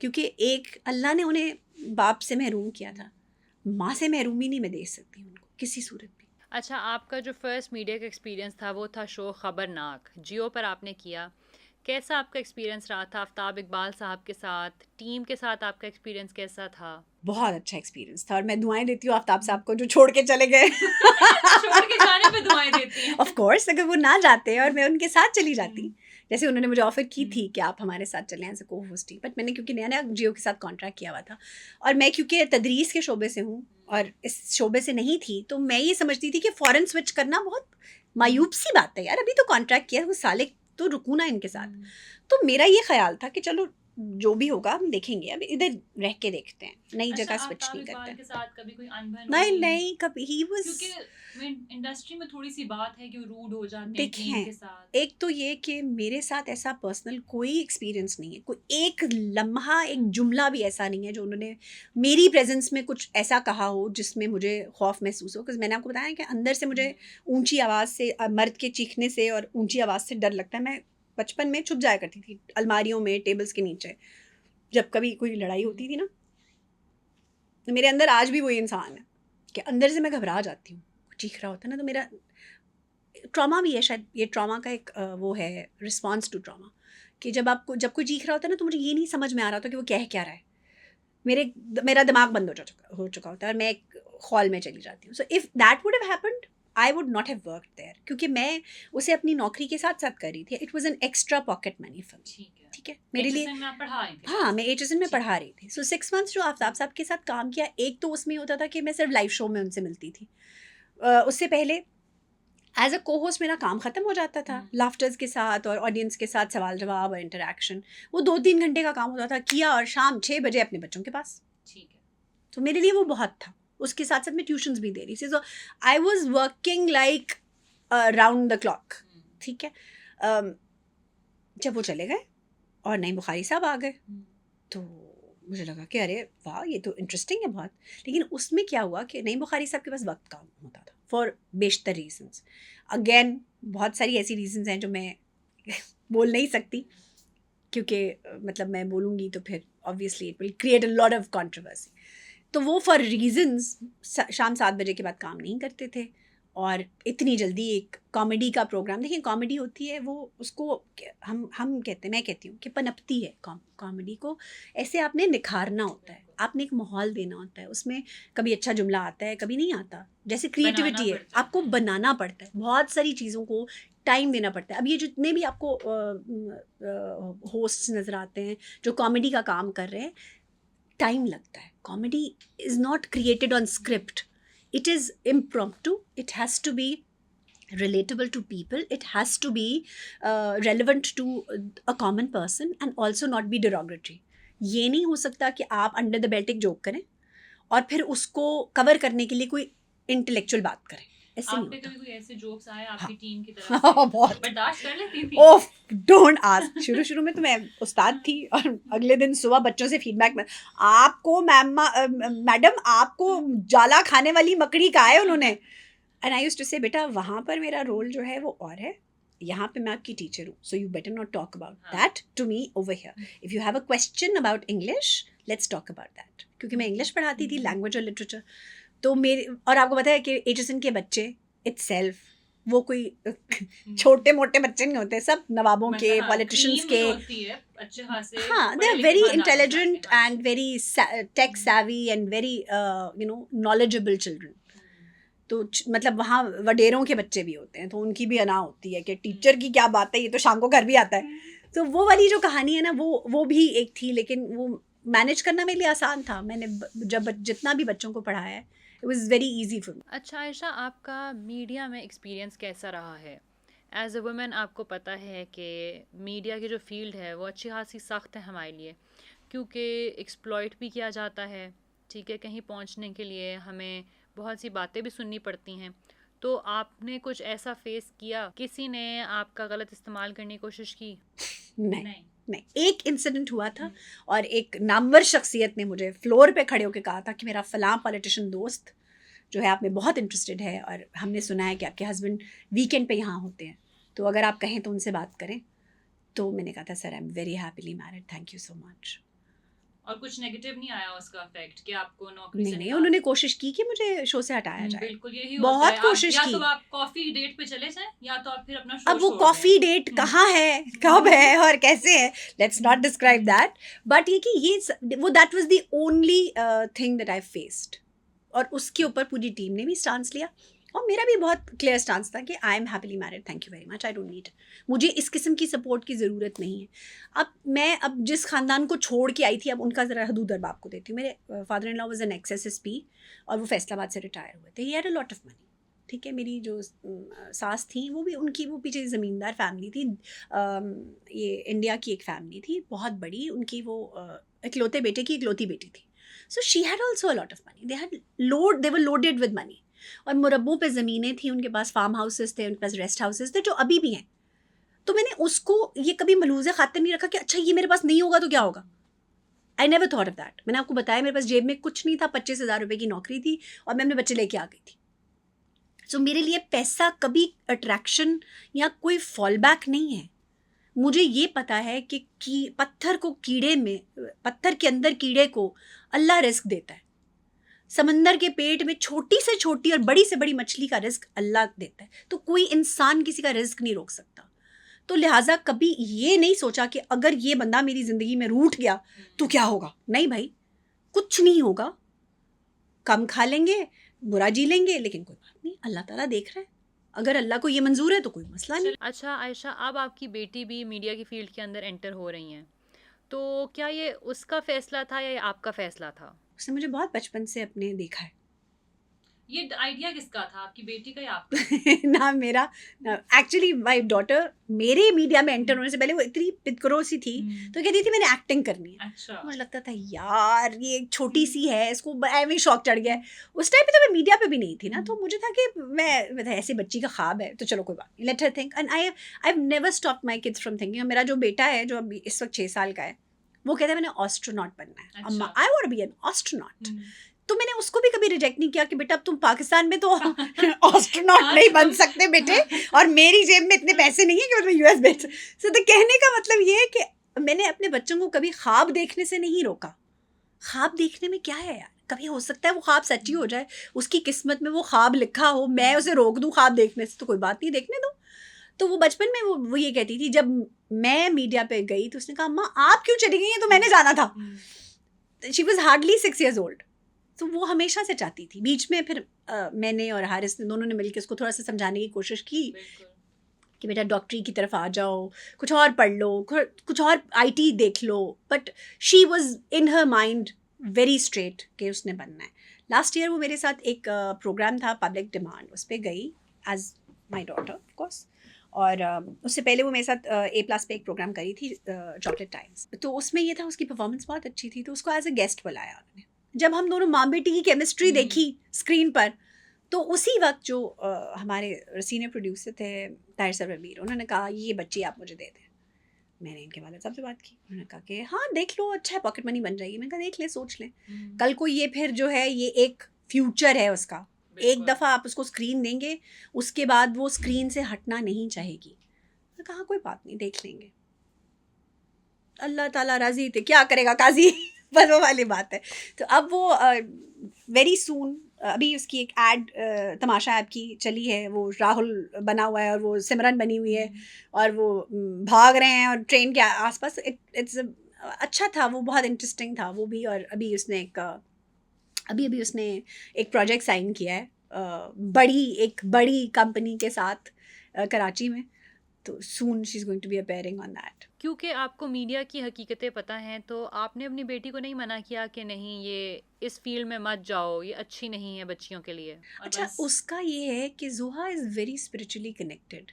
क्योंकि एक अल्लाह ने उन्हें बाप से महरूम किया था, माँ से महरूमी नहीं मैं दे सकती उनको किसी सूरत भी। अच्छा, आपका जो फर्स्ट मीडिया का एक्सपीरियंस था वो था शो खबरनाक, जियो पर आपने किया। कैसा आपका एक्सपीरियंस रहा था? आफ्ताब इकबाल साहब के साथ, टीम के साथ आपका एक्सपीरियंस कैसा था? बहुत अच्छा एक्सपीरियंस था, और मैं दुआएं देती हूँ आफ्ताब साहब को जो छोड़ के चले गए। छोड़ के जाने पे दुआएं देती हैं। ऑफ कोर्स, अगर वो ना जाते और मैं उनके साथ चली जाती, जैसे उन्होंने मुझे ऑफर की थी कि आप हमारे साथ चलें एज ए को होस्टिंग, बट मैंने क्योंकि नया नया जियो के साथ कॉन्ट्रैक्ट किया हुआ था, और मैं क्योंकि तदरीस के शोबे से हूँ और इस शोबे से नहीं थी, तो मैं ये समझती थी कि फ़ौरन स्विच करना बहुत मायूब सी बात है यार, अभी तो कॉन्ट्रैक्ट किया, वो साले तो रुकू ना इनके साथ। तो मेरा ये ख्याल था कि चलो जो भी होगा हम देखेंगे, अब इधर रह के देखते हैं, नई जगह स्विच नहीं करते के साथ कभी कोई अनबन नहीं नहीं कभी। ही वाज, क्योंकि इंडस्ट्री में थोड़ी सी बात है कि रूड हो जाते हैं टीम देखें के साथ। एक तो ये कि मेरे साथ ऐसा पर्सनल कोई एक्सपीरियंस नहीं है, कोई एक लम्हा, एक जुमला भी ऐसा नहीं है जो उन्होंने मेरी प्रेजेंस में कुछ ऐसा कहा हो जिसमें मुझे खौफ महसूस हो। क्योंकि मैंने आपको बताया कि अंदर से मुझे ऊंची आवाज़ से, मर्द के चीखने से और ऊंची आवाज़ से डर लगता है। मैं बचपन में छुप जाया करती थी अलमारियों में, टेबल्स के नीचे, जब कभी कोई लड़ाई होती थी ना। तो मेरे अंदर आज भी वही इंसान है कि अंदर से मैं घबरा जाती हूँ, चीख रहा होता है ना, तो मेरा ट्रॉमा भी है शायद, ये ट्रॉमा का एक वो है, रिस्पॉन्स टू ट्रॉमा, कि जब कोई चीख रहा होता है ना, तो मुझे ये नहीं समझ में आ रहा था कि वो कह क्या रहा है, मेरा दिमाग बंद हो चुका होता है और मैं एक खौल में चली जाती हूँ। So if that would have happened, I would not have worked there, क्योंकि मैं उसे अपनी नौकरी के साथ साथ कर रही थी। It was an extra pocket money for me, ठीक है, मेरे लिए। हाँ, मैं HSN में पढ़ा रही थी। सो 6 मंथ्स जो आफ्ताब साहब के साथ काम किया, एक तो उसमें होता था कि मैं सिर्फ लाइव शो में उनसे मिलती थी, उससे पहले एज अ को होस्ट मेरा काम ख़त्म हो जाता था, लाफ्टर्स के साथ और ऑडियंस के साथ सवाल जवाब और इंटरेक्शन, वो 2-3 घंटे का काम होता था, किया और शाम 6 बजे अपने बच्चों के पास। ठीक है, तो मेरे लिए वो बहुत था। उसके साथ साथ मैं ट्यूशन्स भी दे रही थी, so I was working like round the clock, ठीक है। जब वो चले गए और नईम बुखारी साहब आ गए, तो मुझे लगा कि अरे वाह, ये तो इंटरेस्टिंग है बहुत। लेकिन उसमें क्या हुआ कि नईम बुखारी साहब के पास वक्त कम होता था फॉर बेशतर रीजंस। अगेन बहुत सारी ऐसी रीजंस हैं जो मैं बोल नहीं सकती, क्योंकि मतलब मैं बोलूँगी तो फिर obviously it will create a lot of controversy. तो वो फॉर रीजंस शाम 7 बजे के बाद काम नहीं करते थे। और इतनी जल्दी एक कॉमेडी का प्रोग्राम, देखिए कॉमेडी होती है वो, उसको हम कहते हैं, मैं कहती हूँ कि पनपती है कॉमेडी को, ऐसे आपने निखारना होता है, आपने एक माहौल देना होता है, उसमें कभी अच्छा जुमला आता है, कभी नहीं आता, जैसे क्रिएटिविटी है, आपको बनाना पड़ता है, बहुत सारी चीज़ों को टाइम देना पड़ता है। अब ये जितने भी आपको होस्ट नज़र आते हैं जो कॉमेडी का काम कर रहे हैं, टाइम लगता है। Comedy is not created on script, it is impromptu, it has to be relatable to people, it has to be relevant to a common person and also not be derogatory. ये नहीं हो सकता कि आप under the belt एक joke करें और फिर उसको कवर करने के लिए कोई इंटेलेक्चुअल बात करें, ऐसे नहीं होता। कोई ऐसे जोक्स आए आपकी हाँ, टीम की तरफ से? बहुत बर्दाश्त कर लेती थी? Oh don't ask. शुरू में तो मैं उस्ताद थी और अगले दिन सुबह बच्चों से फीडबैक में, आपको मैडम आपको जाला खाने वाली मकड़ी का है उन्होंने। एंड आई यूज्ड टू से, बेटा वहाँ पर मेरा रोल जो है वो और है, यहाँ पे मैं आपकी टीचर हूँ, so you better not talk about that to me over here. If you have a question about English, let's talk about that. क्योंकि मैं इंग्लिश पढ़ाती थी, लैंग्वेज और लिटरेचर, तो मेरे, और आपको पता है कि एचएसएन के बच्चे इटसेल्फ वो कोई छोटे मोटे बच्चे नहीं होते, सब नवाबों के, पॉलिटिशियंस के, अच्छे खासे, हाँ, they are very intelligent and very tech savvy and very knowledgeable children. तो मतलब वहाँ वडेरों के बच्चे भी होते हैं, तो उनकी भी अना होती है कि टीचर की क्या बात है, ये तो शाम को घर भी आता है। तो वो वाली जो कहानी है ना, वो भी एक थी, लेकिन वो मैनेज करना मेरे लिए आसान था। मैंने जब जितना भी बच्चों को पढ़ाया है, it was very easy for me. अच्छा आयशा, आपका मीडिया में एक्सपीरियंस कैसा रहा है? एज अ वुमेन आपको पता है कि मीडिया की जो फील्ड है वो अच्छी खासी सख्त है हमारे लिए, क्योंकि एक्सप्लॉइट भी किया जाता है, ठीक है, कहीं पहुंचने के लिए हमें बहुत सी बातें भी सुननी पड़ती हैं। तो आपने कुछ ऐसा फेस किया, किसी ने आपका गलत इस्तेमाल करने की कोशिश की? नहीं, एक इंसिडेंट हुआ था और एक नामवर शख्सियत ने मुझे फ्लोर पे खड़े होकर कहा था कि मेरा फलां पॉलिटिशियन दोस्त जो है आप में बहुत इंटरेस्टेड है और हमने सुना है कि आपके हस्बैंड वीकेंड पे यहाँ होते हैं, तो अगर आप कहें तो उनसे बात करें। तो मैंने कहा था, sir I am very happily married, thank you so much. और कुछ नेगेटिव नहीं आया उसका इफेक्ट कि आपको नौकरी से नहीं, उन्होंने कोशिश की कि मुझे शो से हटाया जाए, बिल्कुल यही बहुत होता है। कोशिश या की। तो आप कॉफी डेट पे चले जाएं या तो आप फिर अपना शो अब वो कॉफी डेट कहाँ है, कब है और कैसे है, let's not describe that, but ये कि ये वो that was the only thing that I faced. और उसके ऊपर पूरी टीम ने भी स्टांस लिया और मेरा भी बहुत क्लियर स्टांस था कि I am happily married, thank you very much, I don't need, मुझे इस किस्म की सपोर्ट की ज़रूरत नहीं है। अब जिस ख़ानदान को छोड़ के आई थी, अब उनका ज़रा हदूद आपको देती हूँ। मेरे father in law was an XSSP और वो फैसलाबाद से रिटायर हुए थे, he had a lot of money, ठीक है। मेरी जो सास थी वो भी, उनकी वो पीछे ज़मींदार फैमिली थी, ये इंडिया की एक फैमिली थी बहुत बड़ी, उनकी वो इकलौते बेटे की इकलौती बेटी थी। So she had also a lot of money, they were loaded with money, और मुरब्बों पे ज़मीनें थी, उनके पास फार्म हाउसेस थे, उनके पास रेस्ट हाउसेस थे जो अभी भी हैं। तो मैंने उसको ये कभी मलूज़े खातिर नहीं रखा कि अच्छा ये मेरे पास नहीं होगा तो क्या होगा। I never thought of that. मैंने आपको बताया मेरे पास जेब में कुछ नहीं था, 25,000 रुपये की नौकरी थी और मैं अपने बच्चे लेके आ गई थी। सो मेरे लिए पैसा कभी अट्रैक्शन या कोई फॉल बैक नहीं है। मुझे ये पता है कि पत्थर के अंदर कीड़े को अल्लाह रिस्क देता है, समंदर के पेट में छोटी से छोटी और बड़ी से बड़ी मछली का रिस्क अल्लाह देता है, तो कोई इंसान किसी का रिस्क नहीं रोक सकता। तो लिहाजा कभी ये नहीं सोचा कि अगर ये बंदा मेरी ज़िंदगी में रूठ गया तो क्या होगा। नहीं भाई, कुछ नहीं होगा, कम खा लेंगे, बुरा जी लेंगे, लेकिन कोई बात नहीं, अल्लाह ताला देख रहा है, अगर अल्लाह को ये मंजूर है तो कोई मसला नहीं। अच्छा आयशा, अब आपकी बेटी भी मीडिया की फील्ड के अंदर एंटर हो रही हैं, तो क्या ये उसका फैसला था या ये आपका फैसला था? उसने मुझे बहुत बचपन से अपने देखा है। ये आइडिया किसका था, आपकी बेटी का या आपका? ना मेरा, एक्चुअली माय डॉटर मेरे मीडिया में एंटर होने से पहले वो इतनी पितकरो सी थी, तो कहती थी मैंने एक्टिंग करनी है। अच्छा। मुझे लगता था यार ये छोटी सी है, इसको ऐਵੇਂ शौक चढ़ गया है। उस टाइम पे तो मैं मीडिया पे भी नहीं थी ना, तो मुझे था कि मैं ऐसी बच्ची का ख्वाब है तो चलो कोई बात, let her think. And I have never stop my kids from thinking. मेरा जो बेटा है जो अभी इस वक्त 6 साल का है, वो कहता है मैंने एस्ट्रोनॉट बनना है, अम्मा I want to be an astronaut. तो मैंने उसको भी कभी रिजेक्ट नहीं किया कि बेटा अब तुम पाकिस्तान में तो एस्ट्रोनॉट नहीं बन सकते बेटे, और मेरी जेब में इतने पैसे नहीं है कि मैं यूएस भेज। सो तो कहने का मतलब ये है कि मैंने अपने बच्चों को कभी ख्वाब देखने से नहीं रोका। ख्वाब देखने में क्या है यार, कभी हो सकता है वो ख्वाब सच्ची हो जाए, उसकी किस्मत में वो ख्वाब लिखा हो, मैं उसे रोक दूँ ख्वाब देखने से, तो कोई बात नहीं, देखने दो। तो वो बचपन में वो ये कहती थी, जब मैं मीडिया पे गई तो उसने कहा अम्मा आप क्यों चली गई हैं, तो मैंने जाना था। She was hardly 6 years old। तो वो हमेशा से चाहती थी। बीच में फिर मैंने और हारिस ने दोनों ने मिलकर उसको थोड़ा सा समझाने की कोशिश की कि बेटा डॉक्टरी की तरफ आ जाओ, कुछ और पढ़ लो, कुछ और आईटी देख लो, but she was in her mind very straight कि उसने बनना है। लास्ट ईयर वो मेरे साथ एक प्रोग्राम था पब्लिक डिमांड, उस पर गई as my daughter of course, और उससे पहले वो मेरे साथ A+ पे एक प्रोग्राम करी थी, चॉकलेट टाइम्स। तो उसमें ये था, उसकी परफॉर्मेंस बहुत अच्छी थी, तो उसको एज अ गेस्ट बुलाया उन्होंने। जब हम दोनों माँ बेटी की केमिस्ट्री देखी स्क्रीन पर, तो उसी वक्त जो हमारे सीनियर प्रोड्यूसर थे ताहिर सरवीर, उन्होंने कहा ये बच्ची आप मुझे दे दें। मैंने इनके वाले साहब से बात की, उन्होंने कहा कि हाँ देख लो, अच्छा है, पॉकेट मनी बन जाएगी। मैंने कहा देख ले, सोच ले, कल को ये फिर जो है ये एक फ्यूचर है उसका, एक दफ़ा आप उसको स्क्रीन देंगे, उसके बाद वो स्क्रीन से हटना नहीं चाहेगी। मैंने कहा कोई बात नहीं, देख लेंगे, अल्लाह ताला राज़ी थे, क्या करेगा काजी। बस वो वाली बात है। तो अब वो वेरी सून, अभी उसकी एक एड तमाशा ऐप की चली है, वो राहुल बना हुआ है और वो सिमरन बनी हुई है, और वो भाग रहे हैं और ट्रेन के आसपास। इट्स अच्छा था वो, बहुत इंटरेस्टिंग था वो भी। और अभी उसने एक प्रोजेक्ट साइन किया है एक बड़ी कंपनी के साथ कराची में, तो soon she is going to be appearing on that. क्योंकि आपको मीडिया की हकीकतें पता हैं, तो आपने अपनी बेटी को नहीं मना किया कि नहीं ये इस फील्ड में मत जाओ, ये अच्छी नहीं है बच्चियों के लिए? अच्छा, उसका ये है कि Zuha is very spiritually connected.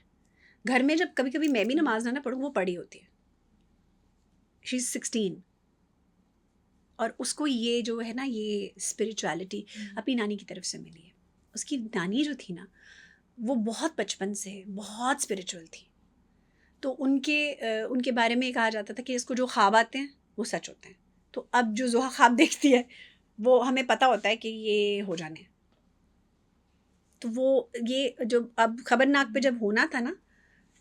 घर में जब कभी कभी मैं भी नमाज ना पढ़ूँ, वो पढ़ी होती है। शी इज़ 16, और उसको ये जो है ना, ये स्पिरिचुअलिटी अपनी नानी की तरफ से मिली है। उसकी नानी जो थी ना, वो बहुत बचपन से बहुत स्पिरिचुअल थी। तो उनके बारे में कहा जाता था कि इसको जो ख्वाब आते हैं वो सच होते हैं। तो अब जो जुहा ख्वाब देखती है, वो हमें पता होता है कि ये हो जाने हैं। तो वो ये जो अब खबरनाक पे जब होना था ना,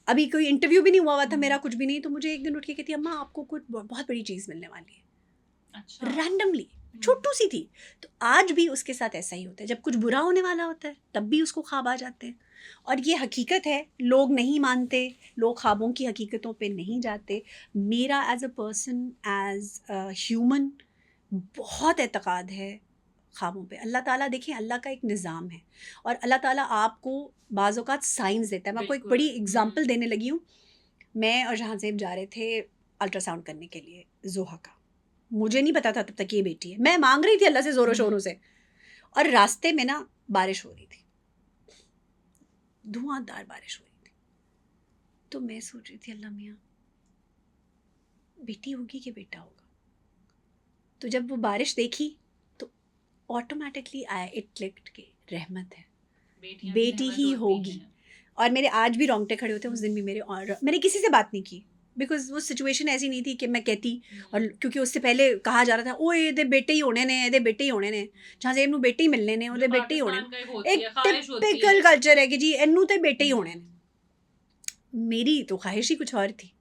अभी कोई इंटरव्यू भी नहीं हुआ था मेरा, कुछ भी नहीं, तो मुझे एक दिन उठ के कहती अम्मा आपको कुछ बहुत बड़ी चीज़ मिलने वाली है। अच्छा। रैंडमली, छोटू सी थी। तो आज भी उसके साथ ऐसा ही होता है, जब कुछ बुरा होने वाला होता है तब भी उसको ख्वाब आ जाते हैं। और ये हकीकत है, लोग नहीं मानते, लोग ख्वाबों की हकीकतों पे नहीं जाते। मेरा as a person, as a human, बहुत एतक़ाद है ख्वाबों पे। अल्लाह ताला, देखिए अल्लाह का एक निज़ाम है, और अल्लाह ताला आपको बाज़ औक़ात साइंस देता है। मैं आपको एक बड़ी एग्जांपल देने लगी हूँ। मैं और जहांज़ेब जा रहे थे अल्ट्रासाउंड करने के लिए ज़ोहा का। मुझे नहीं पता था तब तक ये बेटी है, मैं मांग रही थी अल्लाह से ज़ोरों शोरों से, और रास्ते में ना बारिश हो रही थी, धुआंधार बारिश हो रही थी। तो मैं सोच रही थी अल्लाह मियाँ, बेटी होगी कि बेटा होगा। तो जब वो बारिश देखी तो ऑटोमेटिकली इट क्लिक्ड कि रहमत है, बेटी ही होगी। और मेरे आज भी रोंगटे खड़े होते हैं उस दिन भी मेरे, और मैंने किसी से बात नहीं की, बिकॉज वो सिचुएशन ऐसी नहीं थी कि मैं कहती। और क्योंकि उससे पहले कहा जा रहा था ओए ਇਹਦੇ बेटे ही होने ने, ਇਹਦੇ बेटे ही होने ने, जहाँ से ਇਹਨੂੰ बेटे ही मिलने ने, ਉਹਦੇ बेटे ही होने ने। एक टिपिकल कल्चर है कि जी ਇਹਨੂੰ तो बेटे ही होने ने। मेरी तो ख्वाहिश ही कुछ और थी,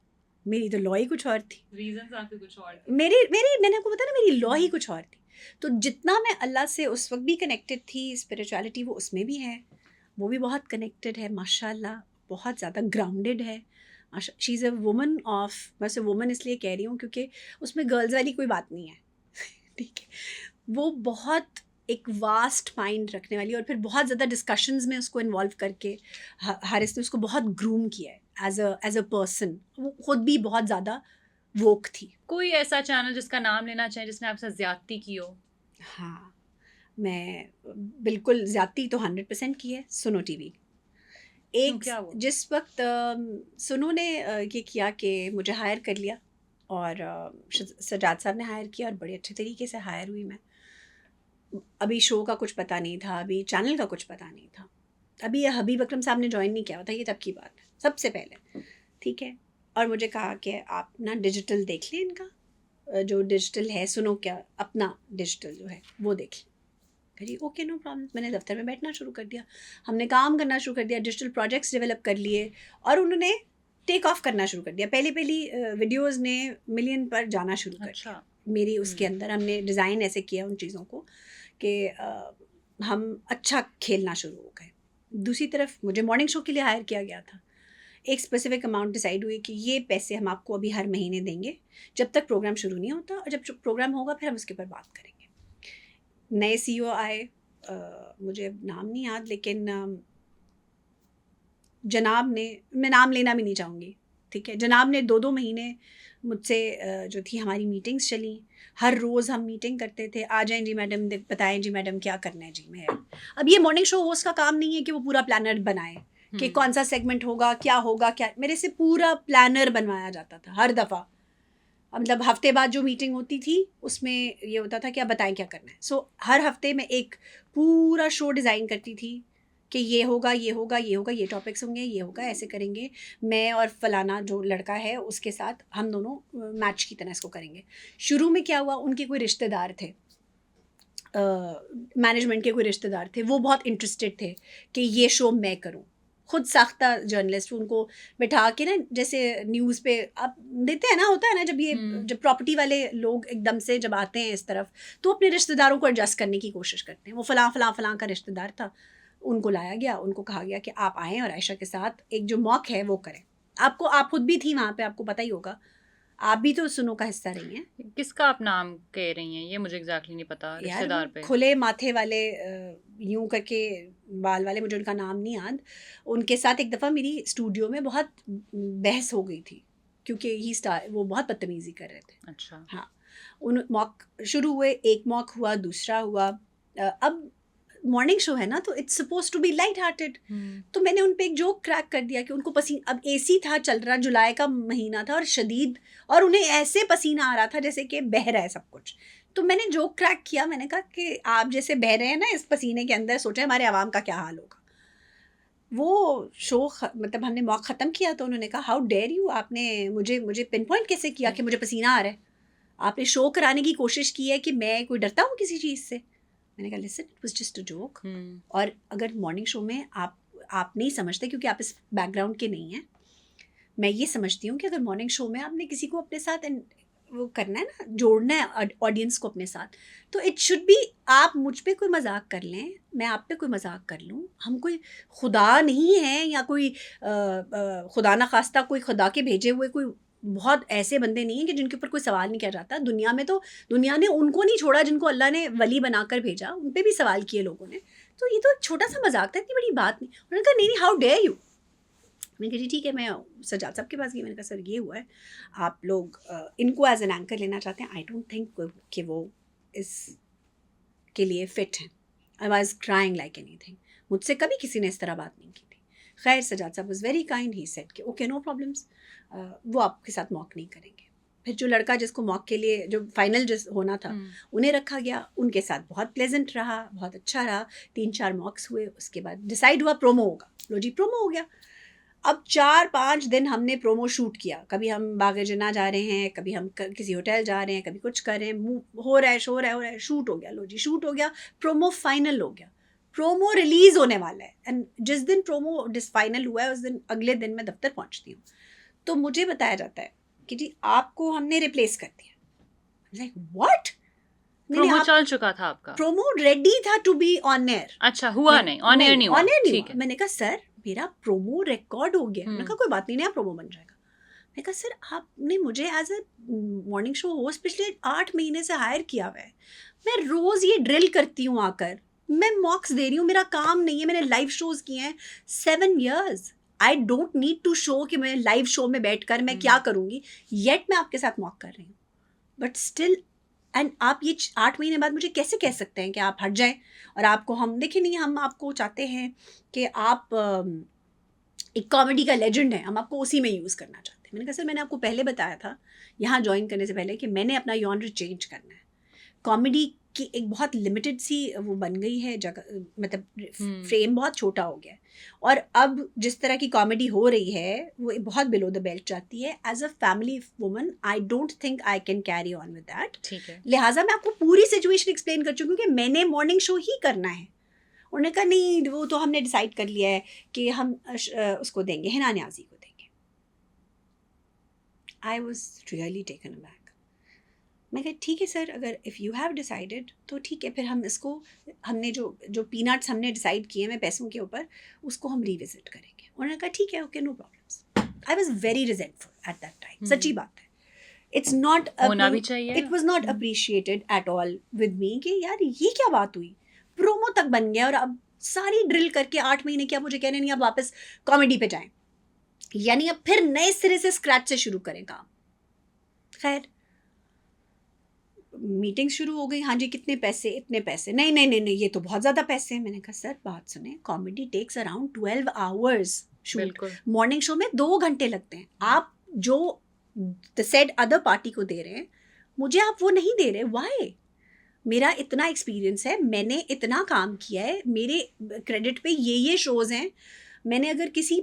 मेरी तो लॉ ही कुछ और थी, रीजंस आपके कुछ और थे। मेरी मेरी मैंने आपको बताया ना, मेरी लॉ ही कुछ और थी। तो जितना मैं अल्लाह से उस वक्त भी कनेक्टेड थी, स्पिरिचुअलिटी वो उसमें भी है, वो भी बहुत कनेक्टेड है माशाल्लाह, बहुत ज़्यादा ग्राउंडेड है। She is a woman of, मैं उसे वुमन इसलिए कह रही हूँ क्योंकि उसमें गर्ल्स वाली कोई बात नहीं है। ठीक है, वो बहुत एक वास्ट माइंड रखने वाली, और फिर बहुत ज़्यादा डिस्कशंस में उसको इन्वॉल्व करके हारिस ने उसको बहुत ग्रूम किया है एज अ पर्सन। वो खुद भी बहुत ज़्यादा वोक थी। कोई ऐसा चैनल जिसका नाम लेना चाहे जिसने आपसे ज्यादती की हो? हाँ, मैं बिल्कुल ज़्यादती तो 100% की है, सुनो टीवी। एक क्या हुआ? जिस वक्त सुनो ने ये किया कि मुझे हायर कर लिया, और सजाद साहब ने हायर किया, और बड़े अच्छे तरीके से हायर हुई मैं। अभी शो का कुछ पता नहीं था, अभी चैनल का कुछ पता नहीं था, अभी ये हबीब अकरम साहब ने ज्वाइन नहीं किया था, ये तब की बात है, सबसे पहले। ठीक है, और मुझे कहा कि आप ना डिजिटल देख लें, इनका जो डिजिटल है, सुनो क्या अपना डिजिटल जो है वो देख लें। करिए ओके, नो प्रॉब्लम। मैंने दफ्तर में बैठना शुरू कर दिया, हमने काम करना शुरू कर दिया, डिजिटल प्रोजेक्ट्स डेवलप कर लिए, और उन्होंने टेक ऑफ करना शुरू कर दिया। पहली वीडियोज़ ने मिलियन पर जाना शुरू कर दिया। मेरी उसके अंदर हमने डिज़ाइन ऐसे किया उन चीज़ों को कि हम अच्छा खेलना शुरू हो गए। दूसरी तरफ मुझे मॉर्निंग शो के लिए हायर किया गया था। एक स्पेसिफिक अमाउंट डिसाइड हुई कि ये पैसे हम आपको अभी हर महीने देंगे जब तक प्रोग्राम शुरू नहीं होता, और जब प्रोग्राम होगा फिर हम उसके ऊपर बात करेंगे। नए सीईओ आए, मुझे नाम नहीं याद, लेकिन जनाब ने, मैं नाम लेना भी नहीं चाहूँगी, ठीक है, जनाब ने 2-2 महीने मुझसे जो थी हमारी मीटिंग्स चली। हर रोज़ हम मीटिंग करते थे, आ जाएँ जी मैडम, बताएं जी मैडम क्या करना है जी। मैं अब ये मॉर्निंग शो होस्ट का काम नहीं है कि वो पूरा प्लानर बनाए कि कौन सा सेगमेंट होगा, क्या मेरे से पूरा प्लानर बनवाया जाता था हर दफ़ा। मतलब हफ्ते बाद जो मीटिंग होती थी उसमें ये होता था कि आप बताएं क्या करना है। सो हर हफ्ते में एक पूरा शो डिज़ाइन करती थी कि ये होगा, ये होगा, ये होगा, ये टॉपिक्स होंगे, ये होगा, ऐसे करेंगे। मैं और फलाना जो लड़का है उसके साथ हम दोनों मैच की तरह इसको करेंगे। शुरू में क्या हुआ, उनके कोई रिश्तेदार थे, मैनेजमेंट के कोई रिश्तेदार थे, वो बहुत इंटरेस्टेड थे कि ये शो मैं करूं। खुद साख्ता जर्नलिस्ट, उनको बैठा के ना, जैसे न्यूज़ पे आप देते हैं ना, होता है ना, जब प्रॉपर्टी वाले लोग एकदम से जब आते हैं इस तरफ, तो अपने रिश्तेदारों को एडजस्ट करने की कोशिश करते हैं। वो फलां का रिश्तेदार था, उनको लाया गया, उनको कहा गया कि आप आएँ और आयशा के साथ एक जो मॉक है वो करें। आप खुद भी थी वहाँ पे, आपको पता ही होगा, आप भी तो सुनो का हिस्सा रही हैं। किसका आप नाम कह रही हैं, ये मुझे एग्जैक्टली नहीं पता। यार रिश्तेदार पे खुले माथे वाले, यूं करके बाल वाले, मुझे उनका नाम नहीं याद। उनके साथ एक दफ़ा मेरी स्टूडियो में बहुत बहस हो गई थी क्योंकि वो बहुत बदतमीज़ी कर रहे थे। अच्छा। हाँ, उन मॉक शुरू हुए, एक मॉक हुआ, दूसरा हुआ। अब मॉर्निंग शो है ना, तो it's suppose to be light hearted. तो मैंने उन पे एक जोक क्रैक कर दिया कि उनको पसीना, अब एसी था चल रहा, जुलाई का महीना था और शदीद, और उन्हें ऐसे पसीना आ रहा था जैसे कि बह रहा है सब कुछ। तो मैंने जोक क्रैक किया, मैंने कहा कि आप जैसे बह रहे हैं ना इस पसीने के अंदर, सोचें हमारे आवाम का क्या हाल होगा। वो शो मतलब हमने मॉक ख़त्म किया तो उन्होंने कहा, हाउ डेयर यू, आपने मुझे पिन पॉइंट कैसे किया कि मुझे पसीना आ रहा है? आपने शो कराने की कोशिश की है कि मैं कोई डरता हूँ किसी चीज़ से? मैंने कहा listen, it was just a joke. और अगर मॉर्निंग शो में आप नहीं समझते क्योंकि आप इस बैकग्राउंड के नहीं हैं, मैं ये समझती हूँ कि अगर मॉर्निंग शो में आपने किसी को अपने साथ वो करना है ना, जोड़ना है ऑडियंस को अपने साथ, तो इट शुड बी, आप मुझ पे कोई मजाक कर लें, मैं आप पे कोई मजाक कर लूँ, हम कोई खुदा नहीं हैं या कोई खुदा ना खास्ता कोई खुदा के भेजे हुए कोई बहुत ऐसे बंदे नहीं हैं कि जिनके ऊपर कोई सवाल नहीं किया जाता दुनिया में। तो दुनिया ने उनको नहीं छोड़ा जिनको अल्लाह ने वली बनाकर भेजा, उन पे भी सवाल किए लोगों ने। तो ये तो एक छोटा सा मजाक था, इतनी बड़ी बात नहीं। उन्होंने कहा नहीं, हाउ डेयर यू। मैंने कहा जी ठीक है, मैं सजाद साहब के पास गई, मैंने कहा सर ये हुआ है, आप लोग इनको एज एन एंकर लेना चाहते हैं, आई डोंट थिंक कि वो इस के लिए फ़िट हैं। I was crying like any thing. मुझसे कभी किसी ने इस तरह बात नहीं की थी। खैर सजाद साहब was very kind, he said कि ओके नो प्रॉब्लम्स, वो आपके साथ मॉक नहीं करेंगे। फिर जो लड़का जिसको मॉक के लिए जो फाइनल जिस होना था उन्हें रखा गया, उनके साथ बहुत प्लेजेंट रहा, बहुत अच्छा रहा। 3-4 मॉक्स हुए, उसके बाद डिसाइड हुआ प्रोमो होगा। लो जी प्रोमो हो गया। अब 4-5 दिन हमने प्रोमो शूट किया, कभी हम बाग जना जा रहे हैं, कभी हम किसी होटल जा रहे हैं, कभी कुछ कर रहे हैं, हो रहा है, शो हो रहा है, शूट हो गया। लो जी शूट हो गया, प्रोमो फाइनल हो गया, प्रोमो रिलीज़ होने वाला है। एंड जिस दिन प्रोमो फाइनल हुआ है उस दिन अगले दिन मैं दफ्तर पहुंचती हूँ, तो मुझे बताया जाता है कि जी आपको हमने रिप्लेस कर दिया। Like what? प्रोमो चल चुका था आपका? प्रोमो रेडी था टू बी ऑन एयर। अच्छा, हुआ नहीं, ऑन एयर नहीं हुआ। ऑन एयर नहीं ठीक हुआ। है। मैंने कहा सर मेरा प्रोमो रिकॉर्ड हो गया। मैंने कहा कोई बात नहीं, नया प्रोमो बन जाएगा। मैंने कहा सर आपने मुझे as a morning show host पिछले 8 महीने से हायर किया हुआ है, मैं रोज़ ये ड्रिल करती हूँ आकर, मैं मॉक्स दे रही हूँ, मेरा काम नहीं है, मैंने लाइव शोज़ किए हैं 7 years, I don't need to show कि मैं लाइव शो में बैठकर मैं क्या करूँगी, येट मैं आपके साथ मॉक कर रही हूँ। बट स्टिल, एंड आप ये 8 महीने बाद मुझे कैसे कह सकते हैं कि आप हट जाएं? और आपको हम देखें नहीं, हम आपको चाहते हैं कि आप एक कॉमेडी का लेजेंड है, हम आपको उसी में यूज़ करना चाहते हैं। मैंने कहा सर मैंने आपको पहले बताया था यहाँ ज्वाइन करने से पहले कि मैंने अपना जॉनर चेंज करना है। कॉमेडी की एक बहुत लिमिटेड सी वो बन गई है जगह, मतलब फ्रेम बहुत छोटा हो गया है, और अब जिस तरह की कॉमेडी हो रही है वो बहुत बिलो द बेल्ट जाती है। As a family woman I don't think I can carry on with that. ठीक है। लिहाजा मैं आपको पूरी सिचुएशन एक्सप्लेन कर चुकी हूँ कि मैंने मॉर्निंग शो ही करना है। उन्होंने कहा नहीं वो तो हमने डिसाइड कर लिया है कि हम उसको देंगे, हिना न्याजी को देंगे। I was really taken aback. मैं कहा ठीक है सर, अगर इफ़ यू हैव डिसाइडेड तो ठीक है, फिर हम इसको, हमने जो पीनट्स हमने डिसाइड किए हैं पैसों के ऊपर, उसको हम रिविजिट करेंगे। उन्होंने कहा ठीक है, okay, no problems. I was very resentful at that time, सच्ची बात है। इट्स नॉट, होना भी चाहिए। It was not appreciated at all with me कि यार ये क्या बात हुई, प्रोमो तक बन गया और अब सारी ड्रिल करके 8 महीने क्या मुझे कहने नहीं, अब वापस कॉमेडी पे जाएं, यानी अब फिर नए सिरे से स्क्रैच से शुरू करें काम। खैर मीटिंग शुरू हो गई, हाँ जी कितने पैसे, इतने पैसे, नहीं नहीं नहीं नहीं ये तो बहुत ज़्यादा पैसे हैं। मैंने कहा सर बात सुने, comedy takes around 12 hours shoot, बिल्कुल। मॉर्निंग शो में 2 घंटे लगते हैं, आप जो द सेड अदर पार्टी को दे रहे हैं मुझे आप वो नहीं दे रहे, वाई? मेरा इतना एक्सपीरियंस है, मैंने इतना काम किया है, मेरे क्रेडिट पे ये शोज़ हैं, मैंने अगर किसी